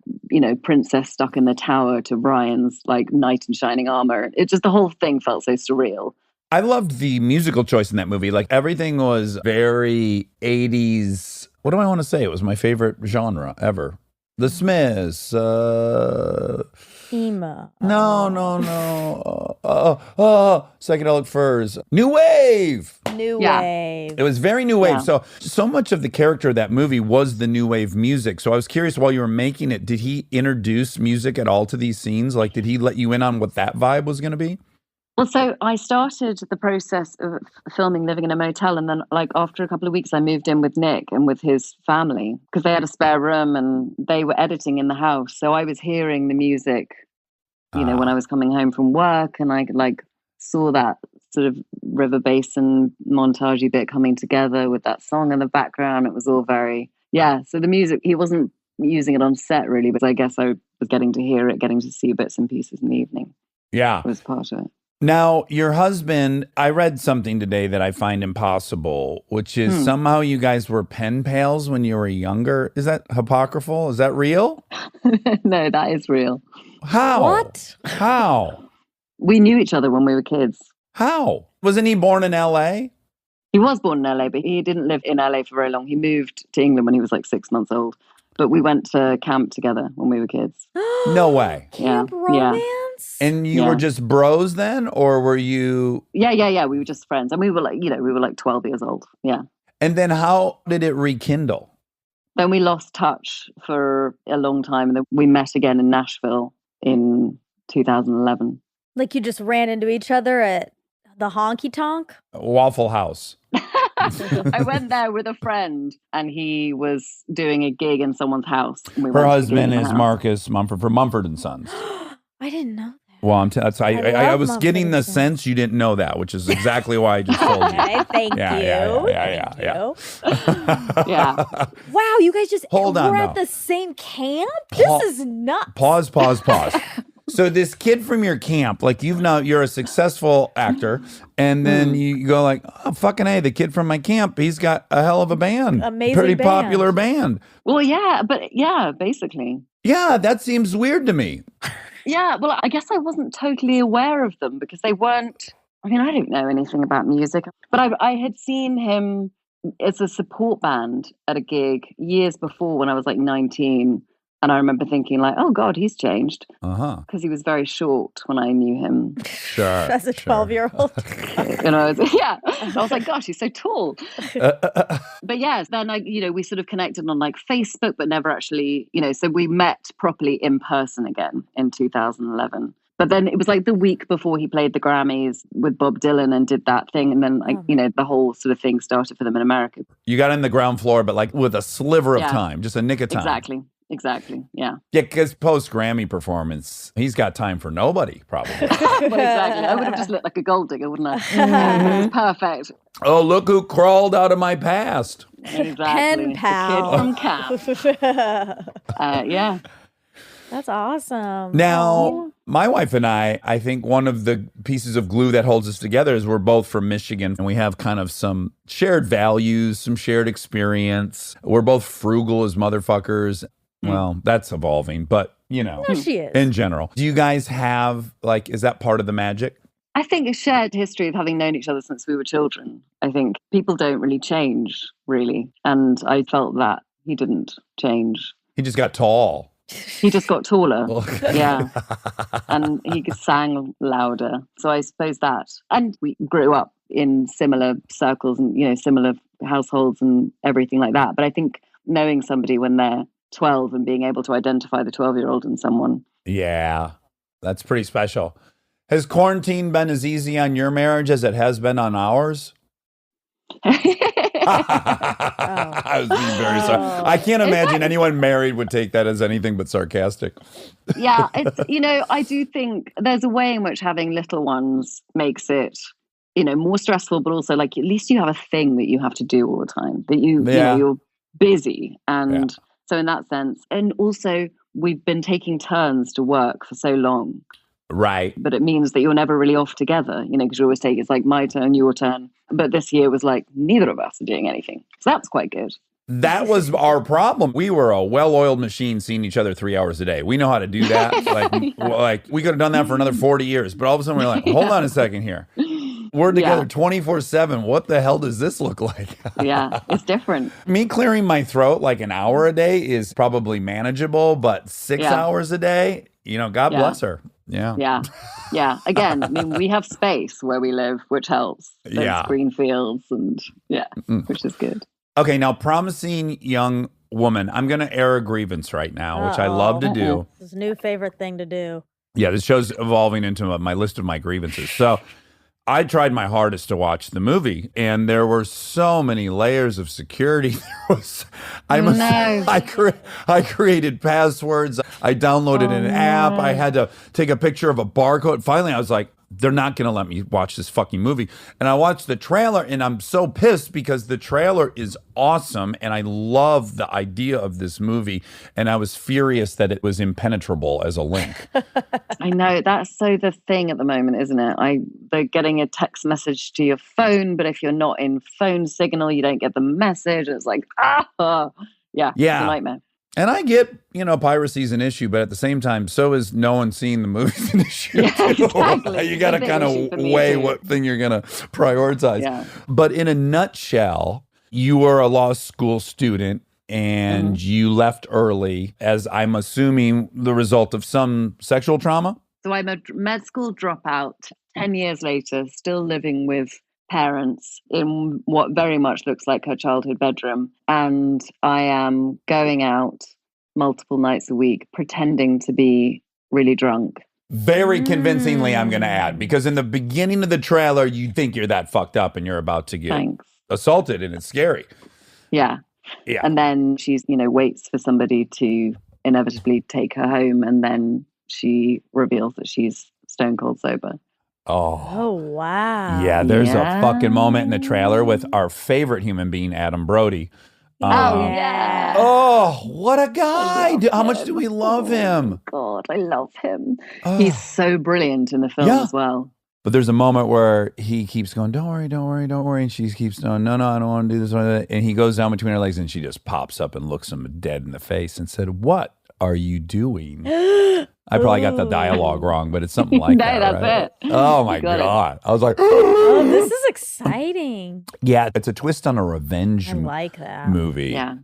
princess stuck in the tower to Brian's like knight in shining armor. It just, the whole thing felt so surreal.
I loved the musical choice in that movie. Like everything was very 80s. What do I want to say? It was my favorite genre ever. The Smiths.
Emo.
No. Psychedelic Furs. New Wave.
New
Yeah.
wave.
It was very new wave.
Yeah.
So much of the character of that movie was the new wave music. So I was curious, while you were making it, did he introduce music at all to these scenes? Like, did he let you in on what that vibe was going to be?
Well, so I started the process of filming living in a motel, and then like after a couple of weeks I moved in with Nick and with his family because they had a spare room and they were editing in the house. So I was hearing the music, when I was coming home from work, and I like saw that sort of river basin montagey bit coming together with that song in the background. It was all very, so the music, he wasn't using it on set really, but I guess I was getting to hear it, getting to see bits and pieces in the evening.
Yeah.
It was part of it.
Now, your husband, I read something today that I find impossible, which is somehow you guys were pen pals when you were younger. Is that apocryphal? Is that real?
No, that is real.
How?
What?
How?
We knew each other when we were kids.
How? Wasn't he born in L.A.?
He was born in LA, but he didn't live in LA for very long. He moved to England when he was like 6 months old. But we went to camp together when we were kids.
No way.
Camp
Yeah.
romance?
And you were just bros then, or were you?
Yeah. We were just friends. And we were like 12 years old. Yeah.
And then how did it rekindle?
Then we lost touch for a long time. And then we met again in Nashville in 2011.
Like you just ran into each other at the honky tonk?
Waffle House.
I went there with a friend and he was doing a gig in someone's house. And we
Her
went to the gig
husband
in the
is
house.
Marcus Mumford from Mumford & Sons.
I didn't know that.
Well, I
love
was
Mumford
getting the
& Sons.
sense you didn't know that, which is exactly why I just told you.
Okay, thank
Yeah,
you.
yeah.
Thank you.
Yeah.
Wow, you guys just
Hold on,
were at
though.
the same camp?
Pa-
This is nuts.
Pause. So this kid from your camp, like you're a successful actor, and then you go like, oh, fucking A, the kid from my camp, he's got a hell of a band.
Amazing
Pretty
band.
popular band.
Well, yeah, basically.
Yeah, that seems weird to me.
Yeah, well, I guess I wasn't totally aware of them because they weren't. I mean, I don't know anything about music, but I had seen him as a support band at a gig years before when I was like 19. And I remember thinking like, oh God, he's changed because he was very short when I knew him.
Sure.
As a 12-year-old.
I was like, gosh, he's so tall. But yes, then we sort of connected on like Facebook, but never actually, so we met properly in person again in 2011. But then it was like the week before he played the Grammys with Bob Dylan and did that thing. And then, the whole sort of thing started for them in America.
You got in the ground floor, but like with a sliver of time, just a nick of time.
Exactly. Yeah.
Yeah, because post-Grammy performance, he's got time for nobody, probably.
Well, exactly. I would have just looked like a gold digger, wouldn't I? It's perfect.
Oh, look who crawled out of my past.
Exactly.
Pen
The
pal.
kid from camp. Yeah.
That's awesome.
Now, my wife and I think one of the pieces of glue that holds us together is we're both from Michigan and we have kind of some shared values, some shared experience. We're both frugal as motherfuckers. Well, that's evolving, but
No, she is.
in general. Do you guys have, like, is that part of the magic?
I think a shared history of having known each other since we were children. I think people don't really change, really. And I felt that he didn't change.
He just got tall.
He just got taller. Yeah. And he sang louder. So I suppose that. And we grew up in similar circles and, similar households and everything like that. But I think knowing somebody when they're 12 and being able to identify the 12-year-old in someone.
Yeah, that's pretty special. Has quarantine been as easy on your marriage as it has been on ours? I was being very sorry. I can't imagine anyone married would take that as anything but sarcastic.
Yeah, it's, I do think there's a way in which having little ones makes it, more stressful, but also like at least you have a thing that you have to do all the time, that you're busy. And so in that sense, and also we've been taking turns to work for so long.
Right.
But it means that you're never really off together, because you always take, it's like my turn, your turn. But this year was like, neither of us are doing anything. So that's quite good.
That was our problem. We were a well-oiled machine seeing each other 3 hours a day. We know how to do that. Like we could have done that for another 40 years. But all of a sudden we're like, hold on a second here. We're together 24/7. What the hell does this look like?
Yeah, it's different.
Me clearing my throat like an hour a day is probably manageable, but 6 hours a day, God bless her. Yeah.
Yeah. Yeah. Again, I mean, we have space where we live, which helps. There's green fields and which is good.
Okay, now promising young woman, I'm going to air a grievance right now, which I love to do.
It's his new favorite thing to do.
Yeah, this show's evolving into my list of my grievances. So I tried my hardest to watch the movie, and there were so many layers of security. I created passwords. I downloaded an app. I had to take a picture of a barcode. Finally, I was like, they're not going to let me watch this fucking movie. And I watched the trailer, and I'm so pissed because the trailer is awesome, and I love the idea of this movie. And I was furious that it was impenetrable as a link.
I know, that's so the thing at the moment, isn't it? They're getting a text message to your phone, but if you're not in phone signal, you don't get the message. It's like, it's a nightmare.
And I get, piracy's an issue, but at the same time, so is no one seeing the movies an issue. Yeah, exactly. You got to kind of weigh what thing you're going to prioritize. Yeah. But in a nutshell, you were a law school student and you left early as I'm assuming the result of some sexual trauma?
So I'm a med school dropout 10 years later, still living with parents in what very much looks like her childhood bedroom, and I am going out multiple nights a week pretending to be really drunk.
Very convincingly, I'm going to add, because in the beginning of the trailer you think you're that fucked up and you're about to get assaulted, and it's scary.
Yeah. And then she's waits for somebody to inevitably take her home, and then she reveals that she's stone cold sober.
Oh, wow.
Yeah, there's a fucking moment in the trailer with our favorite human being, Adam Brody. Oh, what a guy. How much do we love him?
God, I love him. He's so brilliant in the film as well.
But there's a moment where he keeps going, don't worry, don't worry, don't worry. And she keeps going, no, I don't want to do this or that. And he goes down between her legs and she just pops up and looks him dead in the face and said, what are you doing? I probably got the dialogue wrong, but it's something like that.
That's
right?
it.
Oh my God. I was like,
oh, this is exciting.
Yeah, it's a twist on a revenge movie.
Yeah.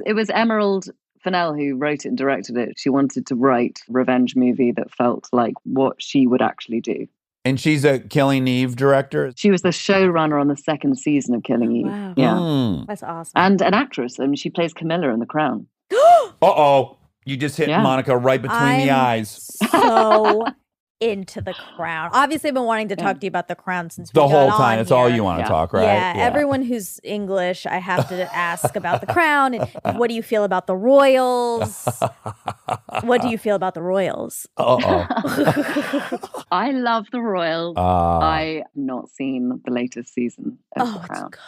It was Emerald Fennell who wrote it and directed it. She wanted to write a revenge movie that felt like what she would actually do.
And she's a Killing Eve director?
She was the showrunner on the second season of Killing Eve.
Wow.
Yeah.
That's awesome.
And an actress. I mean, she plays Camilla in The Crown.
Uh-oh. You just hit Monica right between the eyes.
So into The Crown. Obviously, I've been wanting to talk to you about The Crown since we
the whole
got
time.
on
It's
here.
all you want to talk, right?
Yeah, everyone who's English, I have to ask about The Crown. And what do you feel about the royals? What do you feel about the royals?
I love the royals. I have not seen the latest season of The Crown.
It's good.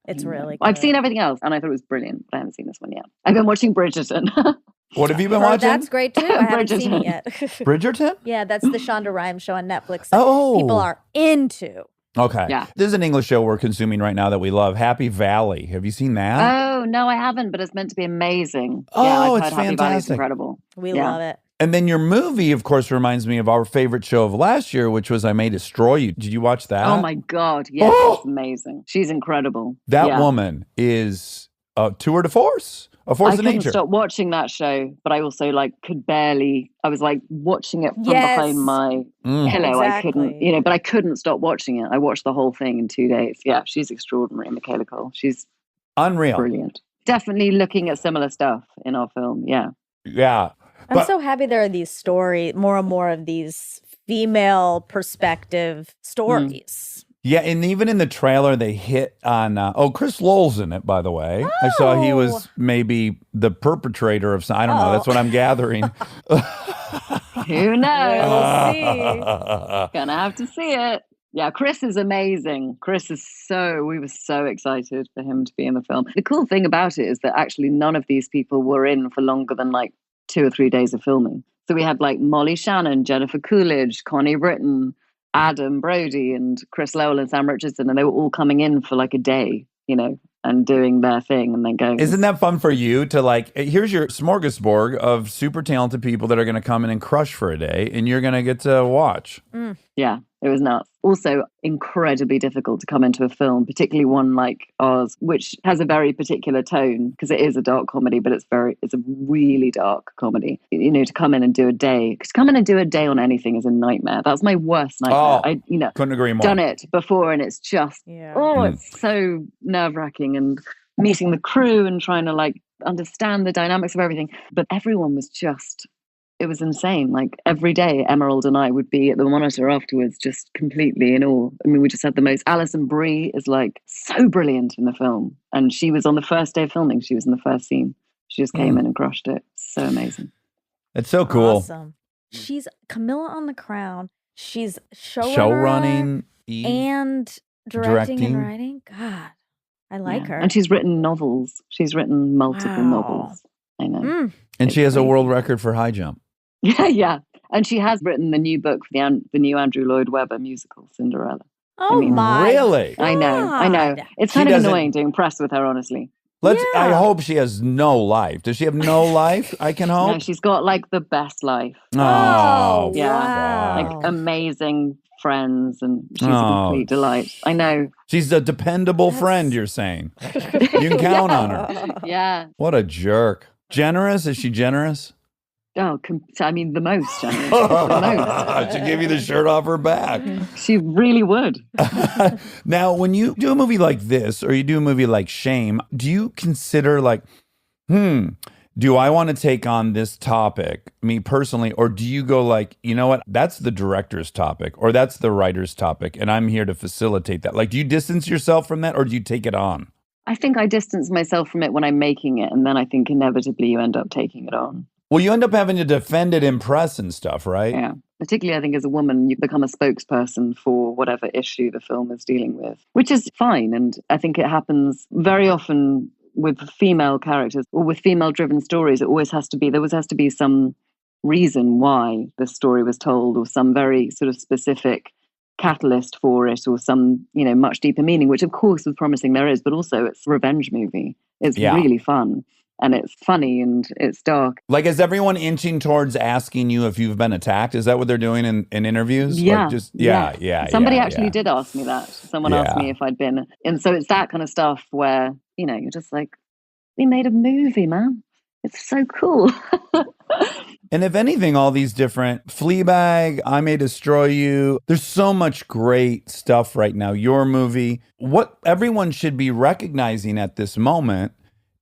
It's really good.
I've seen everything else, and I thought it was brilliant, but I haven't seen this one yet. I've been watching Bridgerton.
What have you been watching?
That's great too. I haven't seen it yet.
Bridgerton?
Yeah, that's the Shonda Rhimes show on Netflix that people are into.
Okay.
Yeah.
There's an English show we're consuming right now that we love, Happy Valley. Have you seen that?
Oh, no, I haven't, but it's meant to be amazing.
Oh,
yeah, I've
it's
heard Happy Valley's
fantastic.
incredible.
We love it.
And then your movie, of course, reminds me of our favorite show of last year, which was I May Destroy You. Did you watch that?
Oh, my God. Yes, it's amazing. She's incredible.
That woman is a tour de force. A force of nature.
I couldn't stop watching that show, but I also could barely. I was watching it from behind my pillow.
Exactly.
I couldn't, but I couldn't stop watching it. I watched the whole thing in 2 days. Yeah, she's extraordinary, Michaela Cole. She's
unreal,
brilliant. Definitely looking at similar stuff in our film. Yeah,
yeah.
I'm so happy there are these more and more of these female perspective stories.
Yeah, and even in the trailer, they hit on, Chris Lowell's in it, by the way. I saw he was maybe the perpetrator of I don't know. That's what I'm gathering.
Who knows?
We'll see.
Gonna have to see it. Yeah, Chris is amazing. We were so excited for him to be in the film. The cool thing about it is that actually none of these people were in for longer than 2 or 3 days of filming. So we had Molly Shannon, Jennifer Coolidge, Connie Britton, Adam Brody, and Chris Lowell and Sam Richardson, and they were all coming in for a day, and doing their thing and then going.
Isn't that fun for you to here's your smorgasbord of super talented people that are going to come in and crush for a day, and you're going to get to watch.
Yeah, It was nuts. Also, incredibly difficult to come into a film, particularly one like ours, which has a very particular tone because it is a dark comedy, but it's a really dark comedy. You know, to come in and do a day, because to come in and do a day on anything is a nightmare. That's my worst nightmare.
Couldn't agree more.
Done it before, and it's just it's so nerve wracking, and meeting the crew and trying to like understand the dynamics of everything. But everyone was just. It was insane. Like every day, Emerald and I would be at the monitor afterwards, just completely in awe. I mean, we just had the most. Alison Brie is like so brilliant in the film. And she was on the first day of filming. She was in the first scene. She just came in and crushed it. So amazing.
It's so cool.
Awesome. She's Camilla on the Crown. She's
showrunning
and directing and writing. God, I like her.
And she's written novels. She's written multiple novels. I know.
And she has a world record for high jump.
Yeah. And she has written the new book for the new Andrew Lloyd Webber musical, Cinderella.
Oh, my
really?
God.
I know. It's kind of annoying doing press with her, honestly.
I hope she has no life. Does she have no life? I can hope.
No, she's got like the best life.
Oh,
yeah.
Wow.
Like amazing friends, and she's a complete delight. I know.
She's a dependable friend, you're saying. You can count on her.
Yeah.
What a jerk. Generous? Is she generous?
Oh, I mean, the most generous. The most.
She'd give you the shirt off her back.
She really would.
Now, when you do a movie like this, or you do a movie like Shame, do you consider like, do I want to take on this topic, me personally, or do you go like, you know what, that's the director's topic, or that's the writer's topic, and I'm here to facilitate that? Like, do you distance yourself from that, or do you take it on?
I think I distance myself from it when I'm making it, and then I think inevitably you end up taking it on.
Well, you end up having to defend it in press and stuff, right?
Yeah. Particularly, I think, as a woman, you become a spokesperson for whatever issue the film is dealing with, which is fine. And I think it happens very often with female characters or with female-driven stories. There always has to be some reason why the story was told, or some very sort of specific catalyst for it, or some, much deeper meaning, which of course with Promising there is, but also it's a revenge movie. It's really fun. And it's funny and it's dark.
Like, is everyone inching towards asking you if you've been attacked? Is that what they're doing in interviews?
Yeah.
Like
Somebody actually did ask me that. Someone asked me if I'd been. And so it's that kind of stuff where, you're just like, we made a movie, man. It's so cool.
And if anything, all these different Fleabag, I May Destroy You, there's so much great stuff right now. Your movie. What everyone should be recognizing at this moment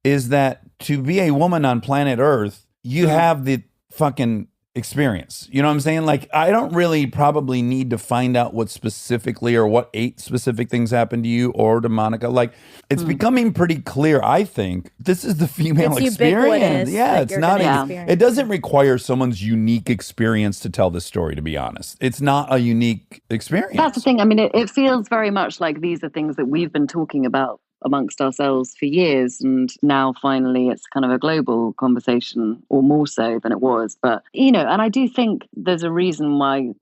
is that to be a woman on planet Earth, you have the fucking experience. You know what I'm saying? Like, I don't really probably need to find out what specifically or what 8 specific things happened to you or to Monica. Like, it's becoming pretty clear, I think. This is the female experience. Yeah, it's not. It doesn't require someone's unique experience to tell the story, to be honest. It's not a unique experience.
That's the thing. I mean, it feels very much like these are things that we've been talking about amongst ourselves for years, and now finally it's kind of a global conversation, or more so than it was. But and I do think there's a reason why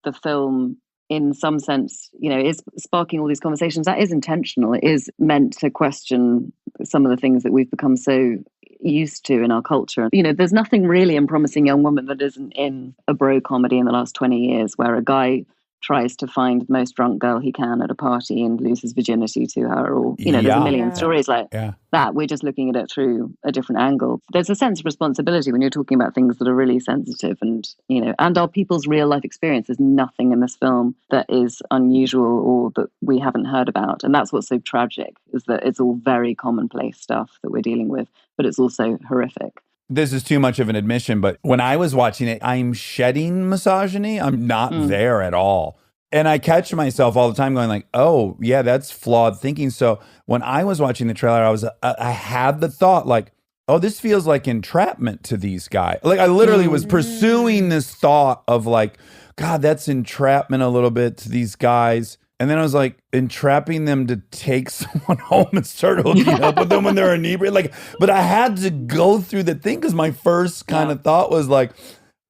the film, in some sense, is sparking all these conversations. That is intentional. It is meant to question some of the things that we've become so used to in our culture. There's nothing really in Promising Young Woman that isn't in a bro comedy in the last 20 years, where a guy tries to find the most drunk girl he can at a party and loses virginity to her, or there's a million stories like that. We're just looking at it through a different angle. There's a sense of responsibility when you're talking about things that are really sensitive, and and our people's real life experience. There's nothing in this film that is unusual or that we haven't heard about, and that's what's so tragic, is that it's all very commonplace stuff that we're dealing with, but it's also horrific.
This is too much of an admission, but when I was watching it, I'm shedding misogyny. I'm not there at all. And I catch myself all the time going like, oh, yeah, that's flawed thinking. So when I was watching the trailer, I had the thought like, oh, this feels like entrapment to these guys. Like, I literally was pursuing this thought of like, God, that's entrapment a little bit to these guys. And then I was like, entrapping them to take someone home and start hooking up with them when they're inebriated. Like, but I had to go through the thing, because my first kind of thought was like,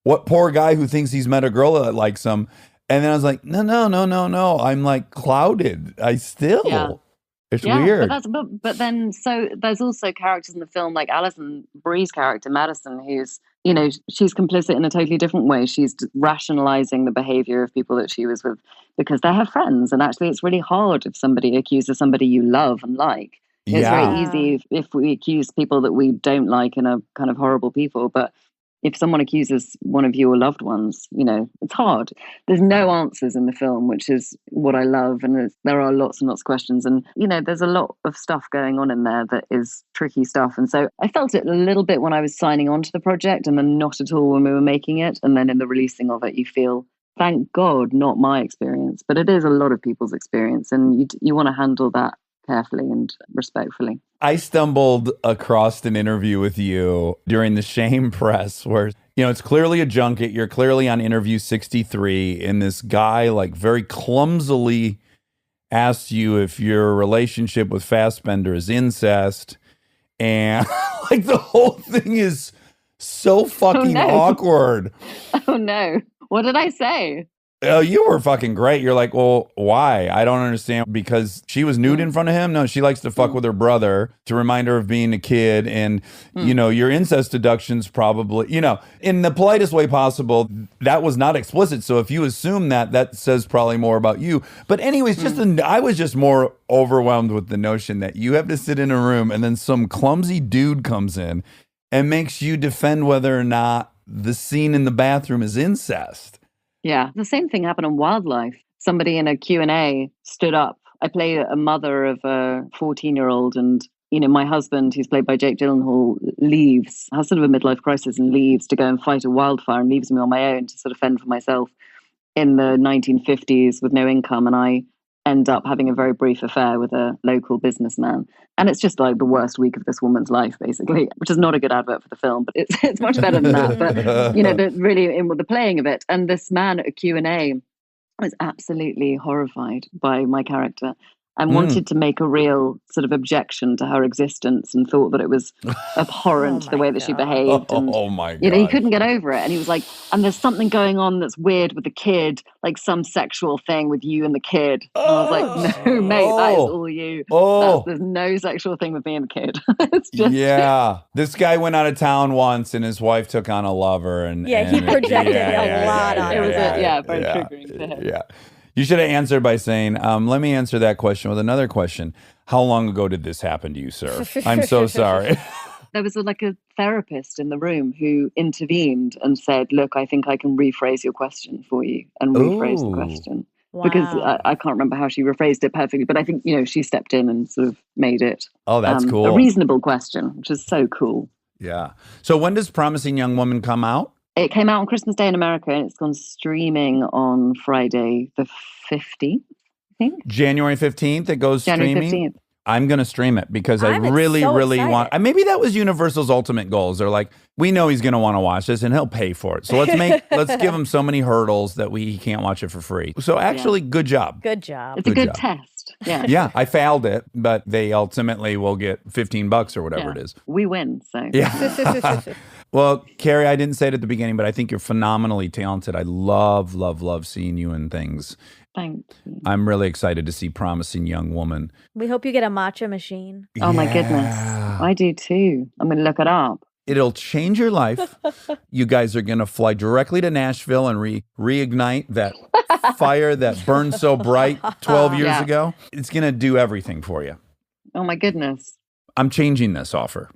what poor guy who thinks he's met a girl that likes him. And then I was like, no. I'm like clouded. It's
Yeah,
weird.
but then so there's also characters in the film like Alison Brie's character Madison, who's she's complicit in a totally different way. She's rationalizing the behavior of people that she was with because they're her friends, and actually it's really hard if somebody accuses somebody you love and like. It's
Yeah.
very easy if we accuse people that we don't like and are kind of horrible people, but if someone accuses one of your loved ones, it's hard. There's no answers in the film, which is what I love. And there are lots and lots of questions. And, there's a lot of stuff going on in there that is tricky stuff. And so I felt it a little bit when I was signing on to the project and then not at all when we were making it. And then in the releasing of it, you feel, thank God, not my experience, but it is a lot of people's experience. And you want to handle that carefully and respectfully.
I stumbled across an interview with you during the Shame Press where, it's clearly a junket. You're clearly on interview 63, and this guy, like, very clumsily asks you if your relationship with Fassbender is incest. And, like, the whole thing is so fucking awkward.
Oh, no. What did I say?
Oh, you were fucking great. You're like, well, why? I don't understand. Because she was nude in front of him? No, she likes to fuck with her brother to remind her of being a kid. And, your incest deductions probably, in the politest way possible, that was not explicit. So if you assume that says probably more about you. But anyways, I was just more overwhelmed with the notion that you have to sit in a room and then some clumsy dude comes in and makes you defend whether or not the scene in the bathroom is incest.
Yeah, the same thing happened on Wildlife. Somebody in a Q&A stood up. I play a mother of a 14-year-old and, my husband, who's played by Jake Gyllenhaal, has sort of a midlife crisis and leaves to go and fight a wildfire and leaves me on my own to sort of fend for myself in the 1950s with no income. And I end up having a very brief affair with a local businessman. And it's just like the worst week of this woman's life, basically, which is not a good advert for the film, but it's much better than that. But, really in the playing of it. And this man at a Q&A was absolutely horrified by my character and wanted to make a real sort of objection to her existence and thought that it was abhorrent the way that she behaved. And,
oh my God.
He couldn't get over it. And he was like, and there's something going on that's weird with the kid, like some sexual thing with you and the kid. And I was like, no, mate, that is all you. There's no sexual thing with me and the kid. It's just.
Yeah. This guy went out of town once and his wife took on a lover. And
he projected a lot on
it. It was
very
triggering to him.
Yeah. You should have answered by saying, let me answer that question with another question. How long ago did this happen to you, sir? I'm so sorry.
There was a therapist in the room who intervened and said, look, I think I can rephrase your question for you and rephrase the question.
Wow.
Because I can't remember how she rephrased it perfectly, but I think, she stepped in and sort of made it
that's cool.
a reasonable question, which is so cool.
Yeah. So when does Promising Young Woman come out?
It came out on Christmas Day in America and it's gone streaming on Friday the 15th, I think.
January 15th it goes
January
streaming?
15th.
I'm going to stream it because I
I'm
really,
so
really
excited.
want. Maybe that was Universal's ultimate goals. They're like, we know he's going to want to watch this and he'll pay for it. So let's give him so many hurdles that he can't watch it for free. So actually, good job.
Good job.
It's a good test. Yeah.
Yeah, I failed it, but they ultimately will get $15 or whatever it is.
We win. So
Yeah. Well, Carey, I didn't say it at the beginning, but I think you're phenomenally talented. I love, love, love seeing you in things.
Thank you.
I'm really excited to see Promising Young Woman.
We hope you get a matcha machine.
Oh my goodness. I do too. I'm going to look it up.
It'll change your life. You guys are going to fly directly to Nashville and reignite that fire that burned so bright 12 years ago. It's going to do everything for you.
Oh my goodness.
I'm changing this offer.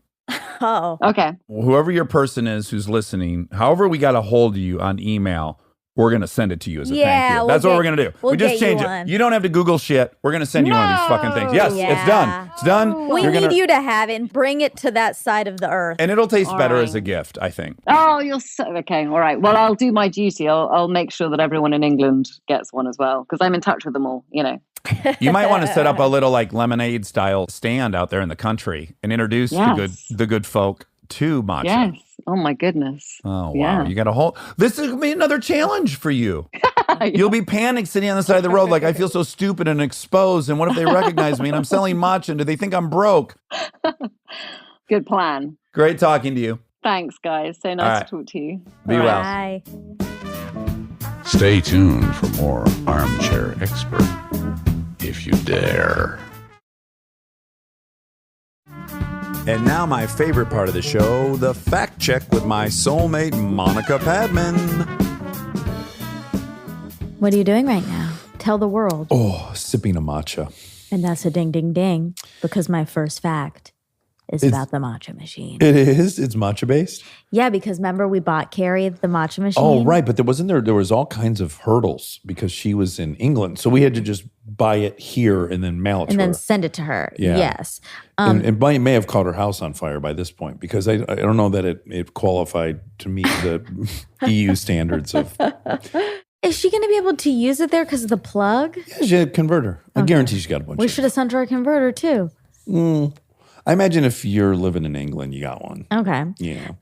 Oh.
Okay.
Whoever your person is who's listening, however we got a hold of you on email, we're going to send it to you as a thank you. That's what we're going to do.
We'll
we just
get
change
you
it.
one.
You don't have to Google shit. We're going to send you one of these fucking things. Yes, it's done. It's done.
We need you to have it and bring it to that side of the earth.
And it'll taste
All
better
right.
as a gift, I think.
Oh, you're so okay. All right. Well, I'll do my duty. I'll make sure that everyone in England gets one as well because I'm in touch with them all.
You might want to set up a little like lemonade style stand out there in the country and introduce the good folk to matcha.
Yes. Oh my goodness.
Oh wow!
Yeah.
You got a whole. This is gonna be another challenge for you. You'll be panicked sitting on the side of the road, like I feel so stupid and exposed. And what if they recognize me and I'm selling matcha? And do they think I'm broke?
Good plan.
Great talking to you.
Thanks, guys. So nice to talk to you.
Be well.
Bye.
Stay tuned for more Armchair Expert, if you dare.
And now my favorite part of the show, the fact check with my soulmate, Monica Padman.
What are you doing right now? Tell the world.
Oh, sipping a matcha.
And that's a ding, ding, ding, because my first fact is about the matcha machine.
It is? It's matcha based?
Yeah, because remember we bought Carey the matcha machine?
Oh, right. But there was all kinds of hurdles because she was in England. So we had to just buy it here and then mail it to
and
her.
then send it to her.
Yeah.
Yes.
And it may have caught her house on fire by this point because I don't know that it qualified to meet the EU standards of...
Is she going to be able to use it there because of the plug?
Yeah, she had a converter. I guarantee she's got a bunch
We
of
should have sent her a converter too.
I imagine if you're living in England, you got one.
Okay.
Yeah.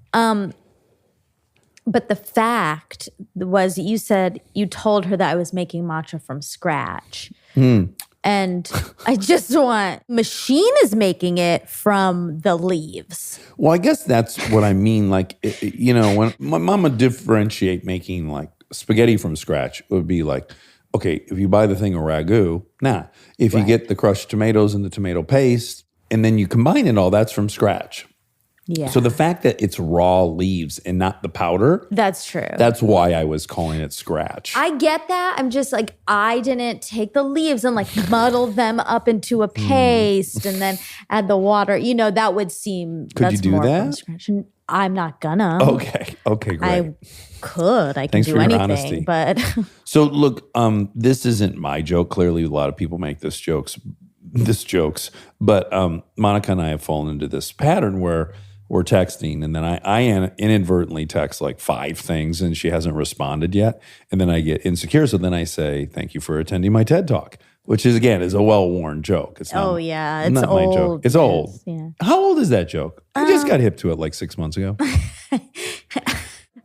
But the fact was you said you told her that I was making matcha from scratch. And I just want, machine is making it from the leaves.
Well, I guess that's what I mean. Like, when my mama differentiate making like spaghetti from scratch, it would be like, okay, if you buy the thing a ragu, nah. If you get the crushed tomatoes and the tomato paste, and then you combine it all, that's from scratch.
Yeah.
So the fact that it's raw leaves and not the powder,
That's true.
that's why I was calling it scratch.
I get that. I'm just like, I didn't take the leaves and like muddle them up into a paste and then add the water. That would seem
Could
that's
you do
more
that?
from scratch. And I'm not gonna.
Okay, great.
I could. I can
Thanks
do
for your
anything,
honesty.
but
So look, this isn't my joke. Clearly, a lot of people make this jokes, but Monica and I have fallen into this pattern where we're texting, and then I inadvertently text like 5 things, and she hasn't responded yet, and then I get insecure. So then I say, "Thank you for attending my TED Talk," which is again a well-worn joke. It's not,
it's
not
old.
my joke. It's old.
Yeah.
How old is that joke? I just got hip to it like 6 months ago.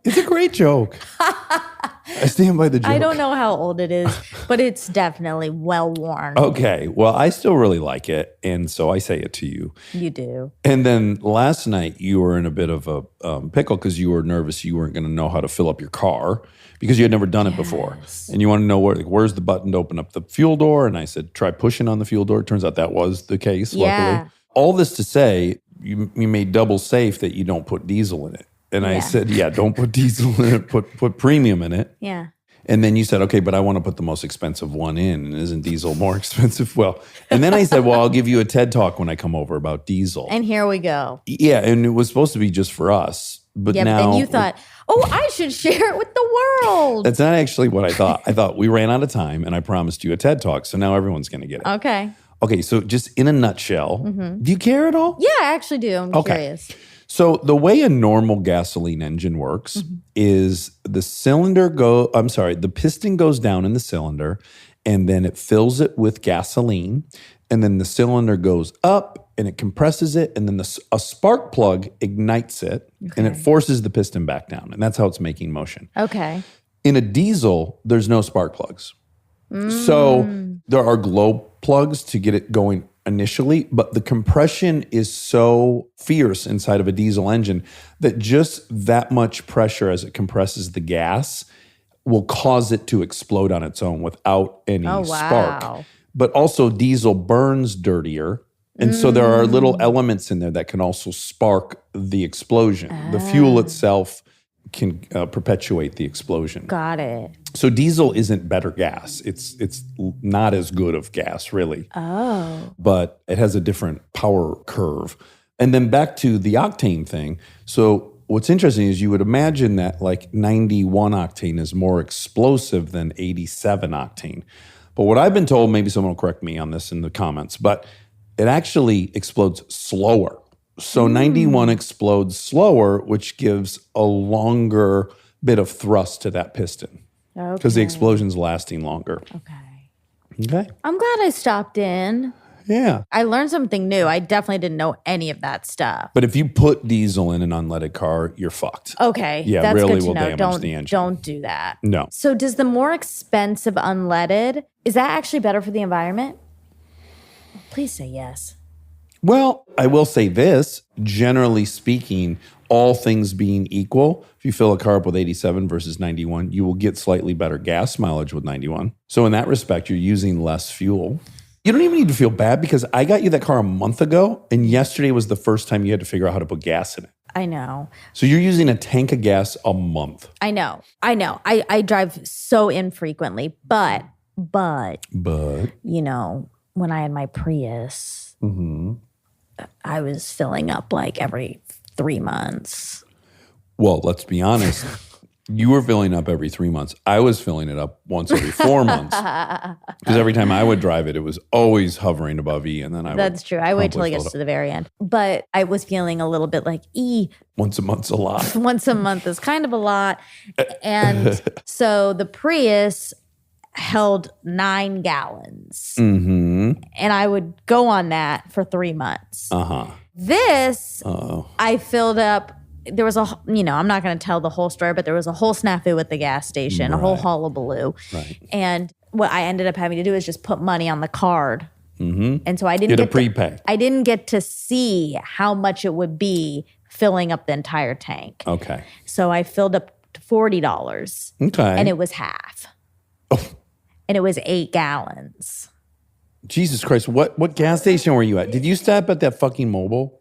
It's a great joke. I stand by the joke.
I don't know how old it is, but it's definitely well worn.
Okay. Well, I still really like it. And so I say it to you.
You do.
And then last night you were in a bit of a pickle because you were nervous you weren't going to know how to fill up your car because you had never done it before. And you want to know where's the button to open up the fuel door. And I said, try pushing on the fuel door. It turns out that was the case, luckily. All this to say, you made double safe that you don't put diesel in it. And I said, don't put diesel in it, put premium in it.
Yeah.
And then you said, okay, but I want to put the most expensive one in. And isn't diesel more expensive? Well, and then I said, well, I'll give you a TED Talk when I come over about diesel.
And here we go.
Yeah, and it was supposed to be just for us. But
Yeah,
now
but then you thought, I should share it with the world.
that's not actually what I thought. I thought we ran out of time and I promised you a TED Talk. So now everyone's going to get it.
Okay.
Okay, so just in a nutshell, do you care at all?
Yeah, I actually do. I'm curious.
So the way a normal gasoline engine works is the piston goes down in the cylinder and then it fills it with gasoline and then the cylinder goes up and it compresses it and then a spark plug ignites it and it forces the piston back down and that's how it's making motion.
Okay.
In a diesel, there's no spark plugs. So there are glow plugs to get it going initially, but the compression is so fierce inside of a diesel engine that just that much pressure as it compresses the gas will cause it to explode on its own without any spark. But also diesel burns dirtier. And so there are little elements in there that can also spark the explosion. The fuel itself can perpetuate the explosion.
Got it.
So diesel isn't better gas. It's not as good of gas, really.
Oh.
But it has a different power curve. And then back to the octane thing. So what's interesting is you would imagine that like 91 octane is more explosive than 87 octane. But what I've been told, maybe someone will correct me on this in the comments, but it actually explodes slower. So 91 explodes slower, which gives a longer bit of thrust to that piston. Because the explosion's lasting longer. Okay.
I'm glad I stopped in.
Yeah.
I learned something new. I definitely didn't know any of that stuff.
But if you put diesel in an unleaded car, you're fucked.
Okay.
Yeah,
that's
really
good to
will
know.
damage the engine.
Don't do that.
No.
So does the more expensive unleaded, is that actually better for the environment? Please say yes.
Well, I will say this, generally speaking, all things being equal, if you fill a car up with 87 versus 91, you will get slightly better gas mileage with 91. So in that respect, you're using less fuel.
You don't even need to feel bad because I got you that car a month ago, and yesterday was the first time you had to figure out how to put gas in it.
I know.
So you're using a tank of gas a month.
I know. I drive so infrequently, but you know, when I had my Prius, I was filling up like every 3 months.
Well, let's be honest. You were filling up every 3 months. I was filling it up once every 4 months. Because every time I would drive it, it was always hovering above E. And then
That's true. I wait till it gets to the very end. But I was feeling a little bit like
once a month's a lot.
Once a month is kind of a lot. And so the Prius held 9 gallons. And I would go on that for 3 months. This, I filled up. There was I'm not going to tell the whole story, but there was a whole snafu at the gas station, a whole hullabaloo. Right. And what I ended up having to do is just put money on the card. And so I didn't get
prepay.
I didn't get to see how much it would be filling up the entire tank.
Okay.
So I filled up to $40.
Okay.
And it was half. And it was 8 gallons.
Jesus Christ. What gas station were you at? Did you stop at that fucking Mobil?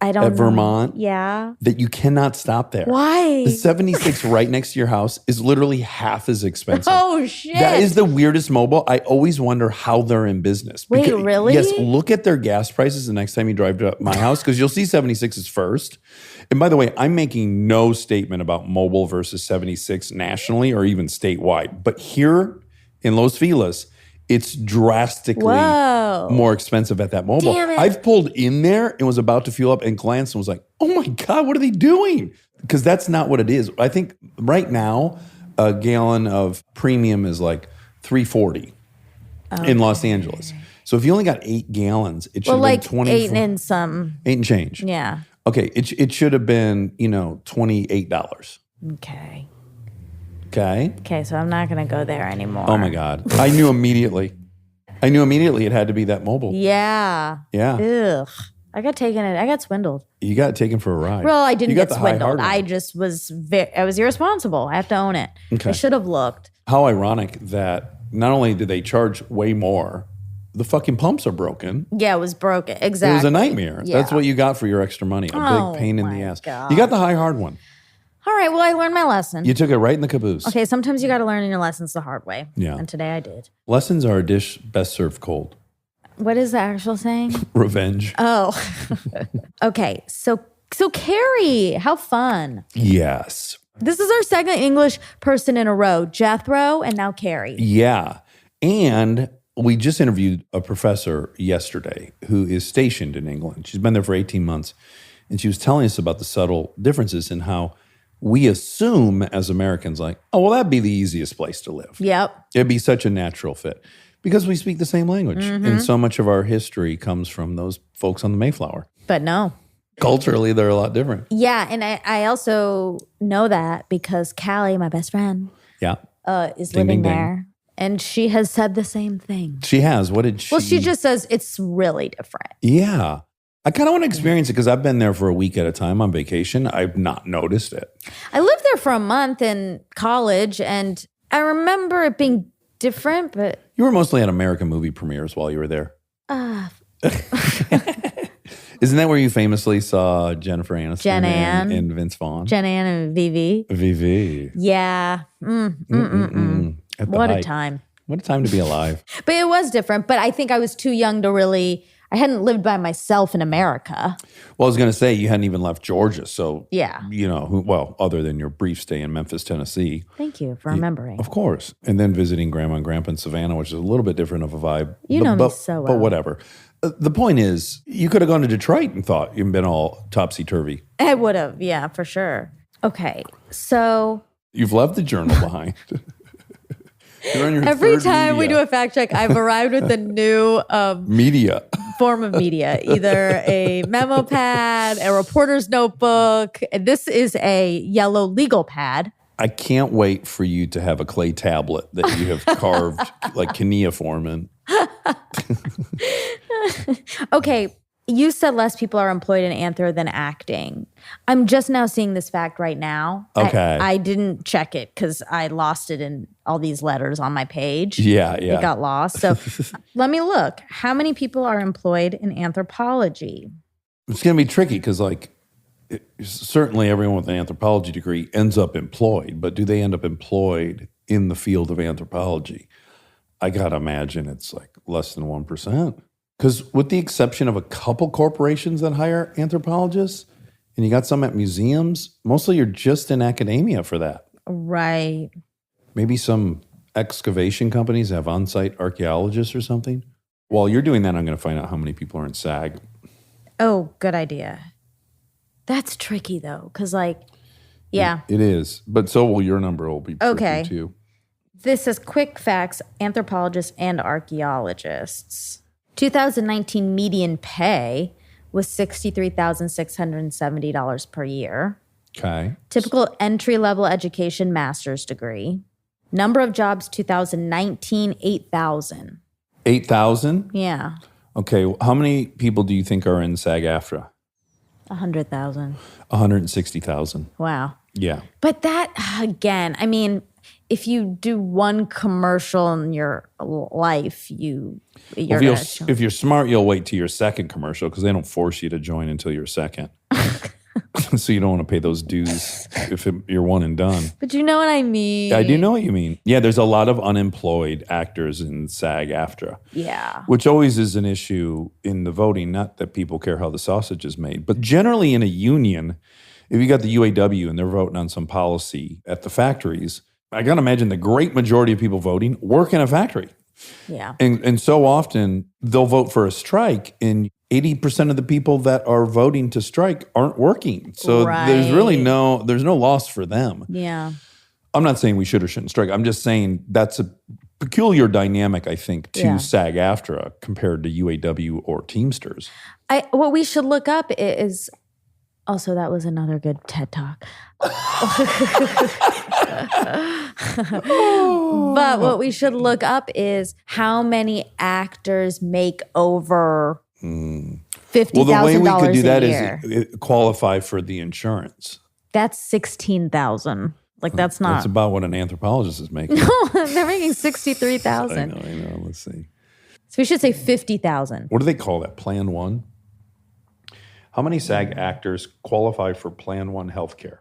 I don't know.
At Vermont?
Yeah.
That you cannot stop there.
Why?
The 76 right next to your house is literally half as expensive.
Oh, shit.
That is the weirdest Mobil. I always wonder how they're in business.
Wait, really?
Yes, look at their gas prices the next time you drive to my house because you'll see 76s first. And by the way, I'm making no statement about Mobil versus 76 nationally or even statewide. But here in Los Feliz, it's drastically more expensive at that Mobil.
Damn it.
I've pulled in there and was about to fuel up and glanced and was like, oh my God, what are they doing? Because that's not what it is. I think right now, a gallon of premium is like $3.40 in Los Angeles. So if you only got 8 gallons, it should have been 24.
8 and some.
8 and change.
Yeah.
Okay, it should have been, $28.
Okay.
Okay,
so I'm not going to go there anymore.
Oh my God. I knew immediately it had to be that Mobil.
Yeah.
Yeah.
Ugh. I got swindled.
You got taken for a ride.
Well, I didn't
You got
get
the high,
swindled.
hard one.
I just was I was irresponsible. I have to own it.
Okay.
I should have looked.
How ironic that not only did they charge way more, the fucking pumps are broken.
Yeah, it was broken. Exactly.
It was a nightmare.
Yeah.
That's what you got for your extra money. A
Oh,
big pain in the
my
ass.
God.
You got the high, hard one.
All right, well, I learned my lesson.
You took it right in the caboose.
Okay, sometimes you got to learn your lessons the hard way.
Yeah.
And today I did.
Lessons are a dish best served cold.
What is the actual saying?
Revenge.
Oh. Okay, so Carey, how fun.
Yes.
This is our second English person in a row, Jethro and now Carey.
Yeah. And we just interviewed a professor yesterday who is stationed in England. She's been there for 18 months. And she was telling us about the subtle differences in how we assume as Americans, like, oh, well, that'd be the easiest place to live.
Yep.
It'd be such a natural fit because we speak the same language. And so much of our history comes from those folks on the Mayflower.
But no.
Culturally, they're a lot different.
Yeah, and I also know that because Callie, my best friend,
Yeah.
is
Ding,
living
ding, ding.
there. And she has said the same thing.
She has. What did she?
Well, she just says it's really different.
Yeah. I kind of want to experience it because I've been there for a week at a time on vacation. I've not noticed it.
I lived there for a month in college, and I remember it being different, but
You were mostly at American movie premieres while you were there. Isn't that where you famously saw Jennifer Aniston
Jen Ann.
and Vince Vaughn?
Jen Ann and Vivi.
Vivi.
Yeah.
At the
What a
height.
time.
What a time to be alive.
But it was different. But I think I was too young to really, I hadn't lived by myself in America.
Well, I was going to say you hadn't even left Georgia. So,
Yeah.
other than your brief stay in Memphis, Tennessee.
Thank you for remembering.
Of course. And then visiting Grandma and Grandpa in Savannah, which is a little bit different of a vibe.
You know me so well.
But whatever. The point is, you could have gone to Detroit and thought you'd been all topsy-turvy.
I would have. Yeah, for sure. Okay. So
You've left the journal behind. You're on your
every
third
time we do
media.
a fact check, I've arrived with a new
Media.
form of media, either a memo pad, a reporter's notebook. And this is a yellow legal pad.
I can't wait for you to have a clay tablet that you have carved like cuneiform in.
Okay. You said less people are employed in anthro than acting. I'm just now seeing this fact right now.
Okay.
I didn't check it because I lost it in all these letters on my page.
Yeah.
It got lost. So let me look. How many people are employed in anthropology?
It's going to be tricky because, certainly everyone with an anthropology degree ends up employed, but do they end up employed in the field of anthropology? I got to imagine it's less than 1%. Because with the exception of a couple corporations that hire anthropologists, and you got some at museums, mostly you're just in academia for that.
Right.
Maybe some excavation companies have on-site archaeologists or something. While you're doing that, I'm going to find out how many people are in SAG.
Oh, good idea. That's tricky though, because yeah.
It is. But so will your number will be tricky too.
This is quick facts, anthropologists and archaeologists. 2019 median pay was $63,670 per year.
Okay.
Typical entry-level education, master's degree. Number of jobs 2019, 8,000.
8,000?
Yeah.
Okay. How many people do you think are in SAG-AFTRA?
100,000.
160,000.
Wow.
Yeah.
But that, again, I mean, if you do one commercial in your life,
if you're smart, you'll wait till your second commercial because they don't force you to join until your second. So you don't want to pay those dues if you're one and done.
But you know what I mean?
I do know what you mean. Yeah, there's a lot of unemployed actors in SAG-AFTRA.
Yeah.
Which always is an issue in the voting, not that people care how the sausage is made. But generally in a union, if you got the UAW and they're voting on some policy at the factories, I got to imagine the great majority of people voting work in a factory.
Yeah.
And so often they'll vote for a strike and 80% of the people that are voting to strike aren't working. So there's really no loss for them.
Yeah.
I'm not saying we should or shouldn't strike. I'm just saying that's a peculiar dynamic, I think, to SAG-AFTRA compared to UAW or Teamsters.
What we should look up is also, that was another good TED Talk. But what we should look up is how many actors make over $50,000
Well, the way we could do that
year.
is qualify for the insurance.
That's 16,000. That's not.
That's about what an anthropologist is making.
No, they're making 63,000.
I know. Let's see.
So we should say 50,000.
What do they call that? Plan 1? How many SAG actors qualify for Plan 1 healthcare?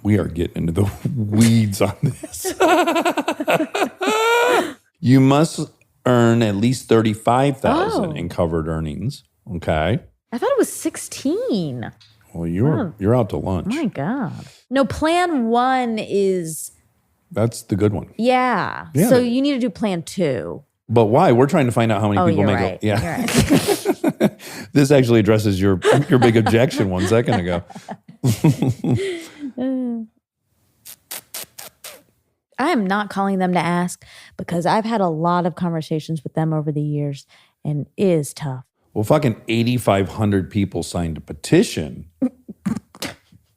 We are getting into the weeds on this. You must earn at least 35,000 in covered earnings. Okay.
I thought it was 16.
Well, you're out to lunch.
My God. No, Plan 1 is.
That's the good one.
Yeah. So you need to do Plan 2.
But why? We're trying to find out how many people make it. Yeah.
You're right.
This actually addresses your big objection 1 second ago.
I am not calling them to ask because I've had a lot of conversations with them over the years and it is tough.
Well, fucking 8,500 people signed a petition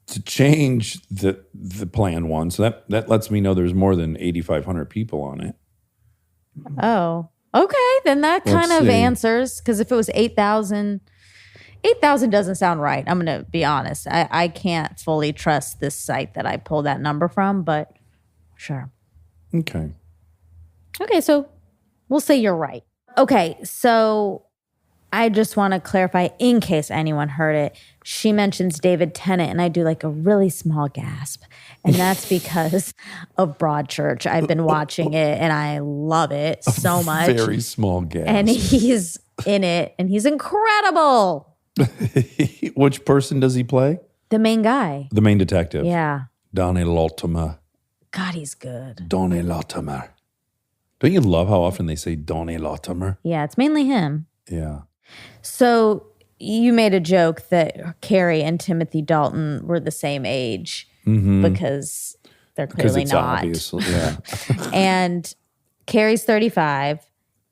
to change the Plan 1. So that lets me know there's more than 8,500 people on it.
Oh, okay. Then that kind of answers, because if it was 8,000 doesn't sound right. I'm going to be honest. I can't fully trust this site that I pulled that number from, but sure.
Okay.
Okay, so we'll say you're right. Okay, so I just want to clarify in case anyone heard it. She mentions David Tennant, and I do a really small gasp. And that's because of Broadchurch. I've been watching it, and I love it so much.
Very small gasp.
And he's in it, and he's incredible.
Which person does he play?
The main guy.
The main detective.
Yeah.
Donnie Latimer.
God, he's good.
Donnie Latimer. Don't you love how often they say Donnie Latimer?
Yeah, it's mainly him.
Yeah.
So you made a joke that Carey and Timothy Dalton were the same age because they're clearly
it's
not.
Obvious. Yeah.
And Carey's 35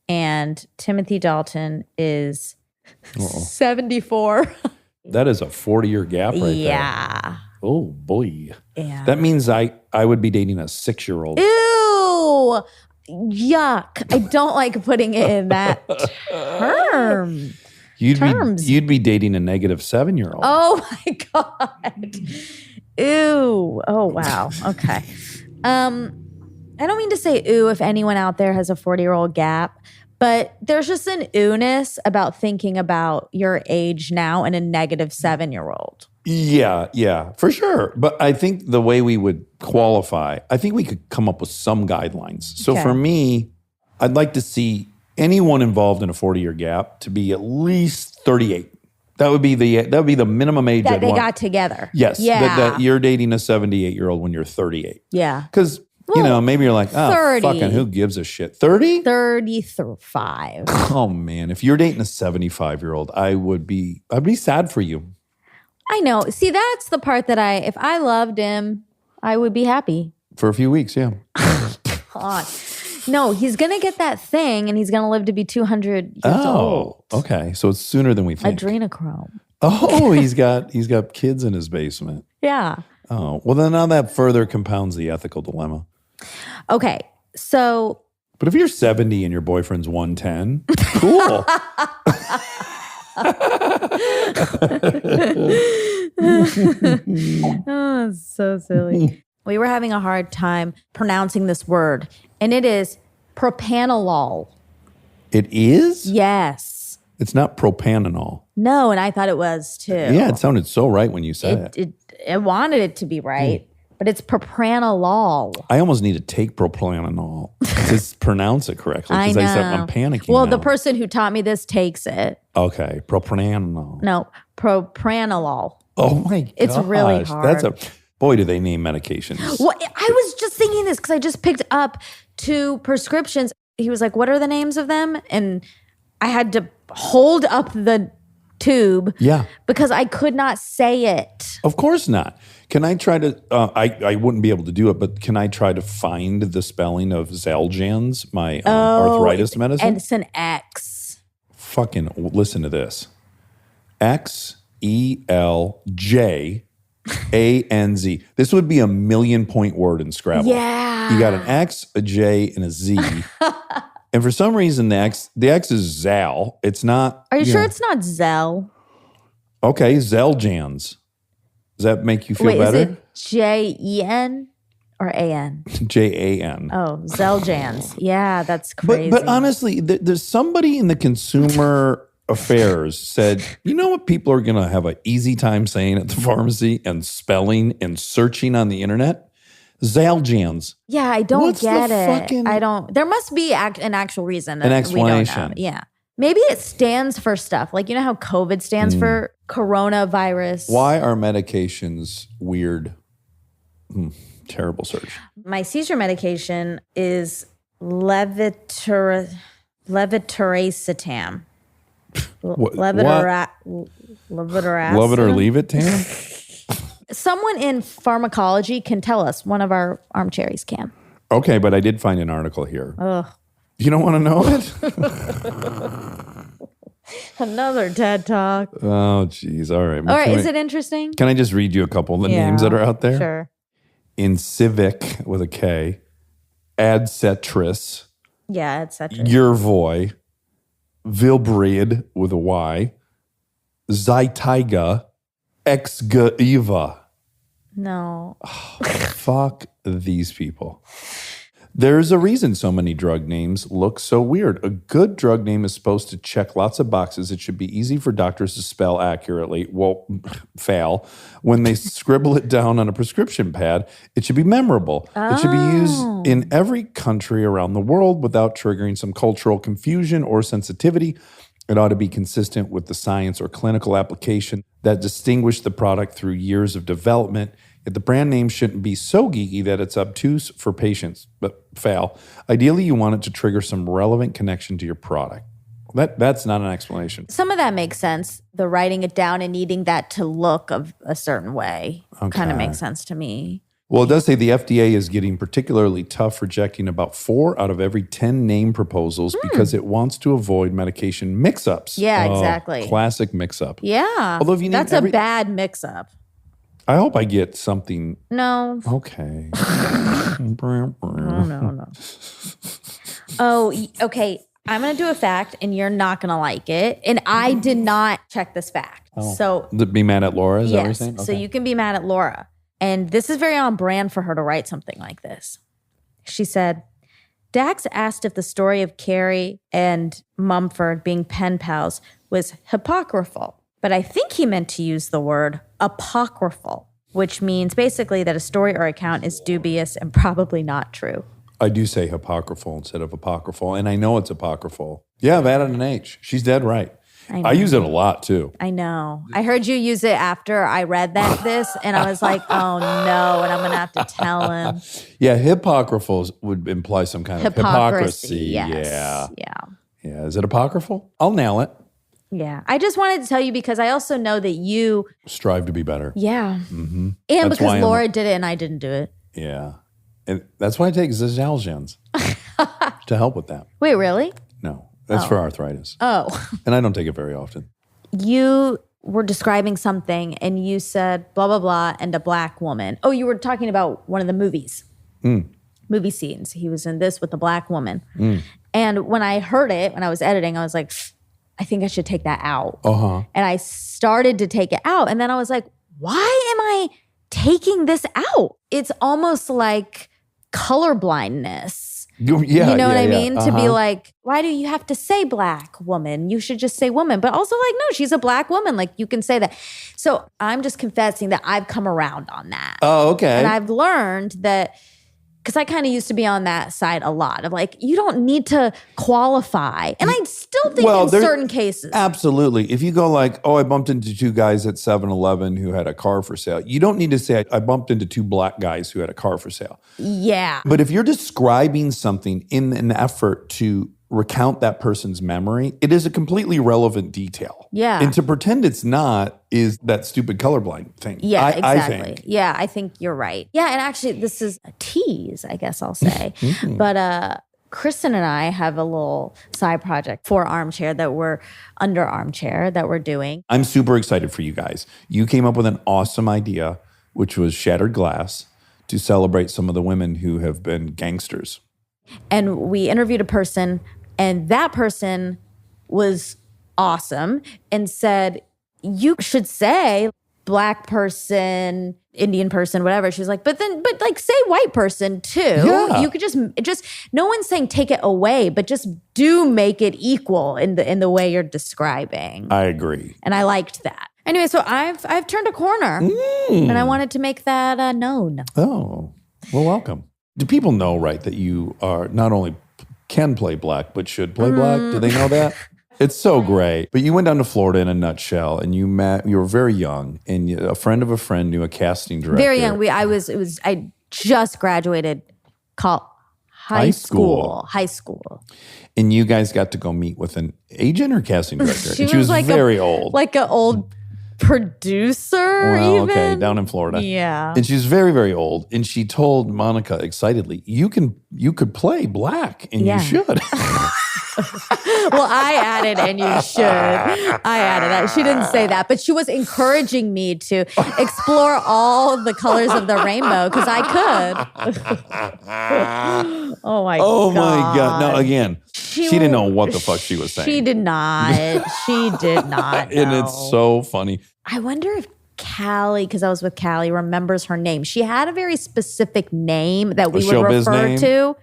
and Timothy Dalton is 74.
That is a 40-year gap right there.
Yeah.
Oh, boy.
Yeah.
That means I would be dating a 6-year-old.
Ew. Yuck. I don't like putting it in that term. terms.
You'd be dating a -7-year-old.
Oh my God. Ew. Oh, wow. Okay. I don't mean to say ooh if anyone out there has a 40-year-old gap, but there's just an oohness about thinking about your age now and a -7-year-old.
Yeah, for sure. But I think the way we would qualify, I think we could come up with some guidelines. So
Okay.
for me, I'd like to see anyone involved in a 40-year gap to be at least 38. That would be the minimum age
That
I'd
they
want.
got together.
Yes,
Yeah.
that you're dating a 78-year-old when you're 38.
Yeah.
Because, maybe you're like,
30.
fucking who gives a shit? 30?
35.
Oh, man. If you're dating a 75-year-old, I'd be sad for you.
I know. See, that's the part that if I loved him, I would be happy.
For a few weeks, yeah.
God. No, he's going to get that thing and he's going to live to be 200 years old.
Okay. So it's sooner than we think.
Adrenochrome.
Oh, he's got kids in his basement.
Yeah.
Oh, well, then now that further compounds the ethical dilemma.
Okay. So
But if you're 70 and your boyfriend's 110, cool.
oh, it's so silly. We were having a hard time pronouncing this word, and it is propanolol.
It is?
Yes.
It's not propanol.
No, and I thought it was too.
Yeah, it sounded so right when you said it.
I wanted it to be right, but it's propranolol.
I almost need to take propranolol to pronounce it correctly.
I
Because
know.
I'm panicking
Well,
now.
the person who taught me this takes it.
Okay, propranolol.
No, propranolol.
Oh my gosh.
It's really hard.
Boy, do they name medications.
Well, I was just thinking this because I just picked up 2 prescriptions. He was like, "What are the names of them?" And I had to hold up the tube.
Yeah.
Because I could not say it.
Of course not. Can I try to, I wouldn't be able to do it, but can I try to find the spelling of Xeljanz, my arthritis medicine?
And it's an X.
Fucking listen to this. XELJANZ. This would be a 1,000,000-point word in Scrabble.
Yeah.
You got an X, a J, and a Z. And for some reason, the X is Zal. It's not.
Are you sure
know.
it's not Zell?
Okay, Xeljanz. Does that make you feel
Wait,
better?
is it Jen or AN?
JAN.
Oh, Xeljanz. Yeah, that's crazy.
But honestly, there's somebody in the consumer affairs said, you know what people are going to have an easy time saying at the pharmacy and spelling and searching on the internet? Xeljanz.
Yeah, I don't
What's
get
the
it.
fucking-
I don't. There must be an actual reason. That
An
We don't know.
explanation.
Yeah. Maybe it stands for stuff. Like, you know how COVID stands for coronavirus?
Why are medications weird? Terrible search.
My seizure medication is levetiracetam.
What?
Levetiracetam.
Love it or leave it, Tam?
Someone in pharmacology can tell us. One of our armchairies can.
Okay, but I did find an article here.
Ugh.
You don't want to know it?
Another TED Talk.
Oh, geez. All right.
All right, is it interesting?
Can I just read you a couple of the names that are out there?
Sure.
In Civic with a K, Adcetris,
Yeah, etc.
Yervoy, Vilbreed with a Y, Zytiga, Exgaiva.
No.
Fuck these people. There's a reason so many drug names look so weird. A good drug name is supposed to check lots of boxes. It should be easy for doctors to spell accurately. Well, fail. When they scribble it down on a prescription pad, it should be memorable. It should be used in every country around the world without triggering some cultural confusion or sensitivity. It ought to be consistent with the science or clinical application that distinguish the product through years of development. Yet the brand name shouldn't be so geeky that it's obtuse for patients, but fail. Ideally, you want it to trigger some relevant connection to your product. That's not an explanation.
Some of that makes sense. The writing it down and needing that to look of a certain way kind of makes sense to me.
Well, it does say the FDA is getting particularly tough, rejecting about 4 out of every 10 name proposals because it wants to avoid medication mix-ups.
Yeah,
Oh,
exactly.
Classic mix-up.
Yeah.
Although if you name
That's a bad mix-up.
I hope I get something.
No.
Okay.
No. Oh, okay. I'm going to do a fact and you're not going to like it. And I did not check this fact. So
Be mad at Laura, is that what you're
yes,
saying?
so you can be mad at Laura. And this is very on brand for her to write something like this. She said, Dax asked if the story of Carey and Mumford being pen pals was apocryphal. But I think he meant to use the word apocryphal, which means basically that a story or account is dubious and probably not true.
I do say apocryphal instead of apocryphal, and I know it's apocryphal. Yeah, I've added an H. She's dead right. I use it a lot too.
I know. I heard you use it after I read this, and I was like, oh no, and I'm going to have to tell him.
Yeah, hypocriphal would imply some kind of hypocrisy.
Yes.
Yeah. Is it apocryphal? I'll nail it.
Yeah. I just wanted to tell you because I also know that you
strive to be better.
Yeah.
Mm-hmm.
And because Laura did it and I didn't do it.
Yeah. And that's why I take Zaldjians to help with that.
Wait, really?
No, that's for arthritis.
Oh.
And I don't take it very often.
You were describing something and you said blah, blah, blah, and a black woman. Oh, you were talking about one of the movies. Movie scenes. He was in this with a black woman. And when I heard it, when I was editing, I was like, I think I should take that out. And I started to take it out. And then I was like, why am I taking this out? It's almost like color blindness.
Yeah,
you know what I mean? To be like, why do you have to say black woman? You should just say woman. But also like, no, she's a black woman. Like you can say that. So I'm just confessing that I've come around on that.
Oh, okay.
And I've learned that, because I kind of used to be on that side a lot of like, you don't need to qualify. And I still think in certain cases.
Absolutely. If you go like, oh, I bumped into two guys at 7-Eleven who had a car for sale. You don't need to say, I bumped into two black guys who had a car for sale.
Yeah.
But if you're describing something in an effort to recount that person's memory, it is a completely relevant detail.
Yeah.
And to pretend it's not is that stupid colorblind thing.
Yeah, exactly.
I think.
Yeah, I think you're right. Yeah, and actually this is a tease, I guess I'll say. But Kristen and I have a little side project for Armchair that we're under Armchair that we're doing.
I'm super excited for you guys. You came up with an awesome idea, which was Shattered Glass, to celebrate some of the women who have been gangsters.
And we interviewed a person, and that person was awesome and said, you should say black person, Indian person, whatever. She's like, but like say white person too.
Yeah.
You could just no one's saying take it away, but just do make it equal in the way you're describing.
I agree.
And I liked that. Anyway, so I've turned a corner and I wanted to make that known.
Oh, well, welcome. Do people know, right, that you are not only can play black, but should play black? Do they know that? It's so great. But you went down to Florida in a nutshell, and you were very young, and a friend of a friend knew a casting director.
Very young. I just graduated high school.
And you guys got to go meet with an agent or casting director.
She
and she was
like
very old.
Like an old producer,
well,
even.
okay, down in Florida.
Yeah.
And she's very, very old. And she told Monica excitedly, you could play black, and you should.
Well, I added, and you should. I added that. She didn't say that, but she was encouraging me to explore all the colors of the rainbow because I could. Oh my God.
No, again, she didn't know what the fuck she was saying.
She did not. She did not.
And it's so funny.
I wonder if Callie, because I was with Callie, remembers her name. She had a very specific name that we would refer to.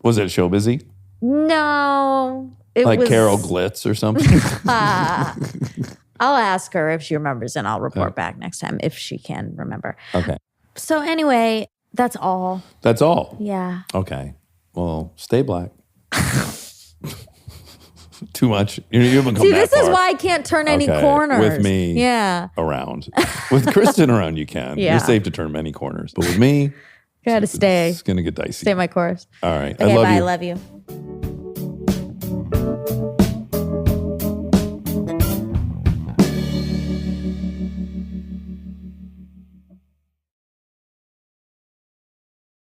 Was it Showbizzy?
No. It
like
was
Carol Glitz or something?
I'll ask her if she remembers and I'll report back next time if she can remember.
Okay.
So anyway, that's all.
That's all?
Yeah.
Okay. Well, stay black. Too much. You haven't come
See,
that
this is
far.
why I can't turn any corners.
With me around. With Kristen around, you can.
Yeah.
You're safe to turn many corners. But with me,
gotta stay.
It's going to get dicey.
Stay my course.
All right.
Okay,
I love
bye.
you.
I love you.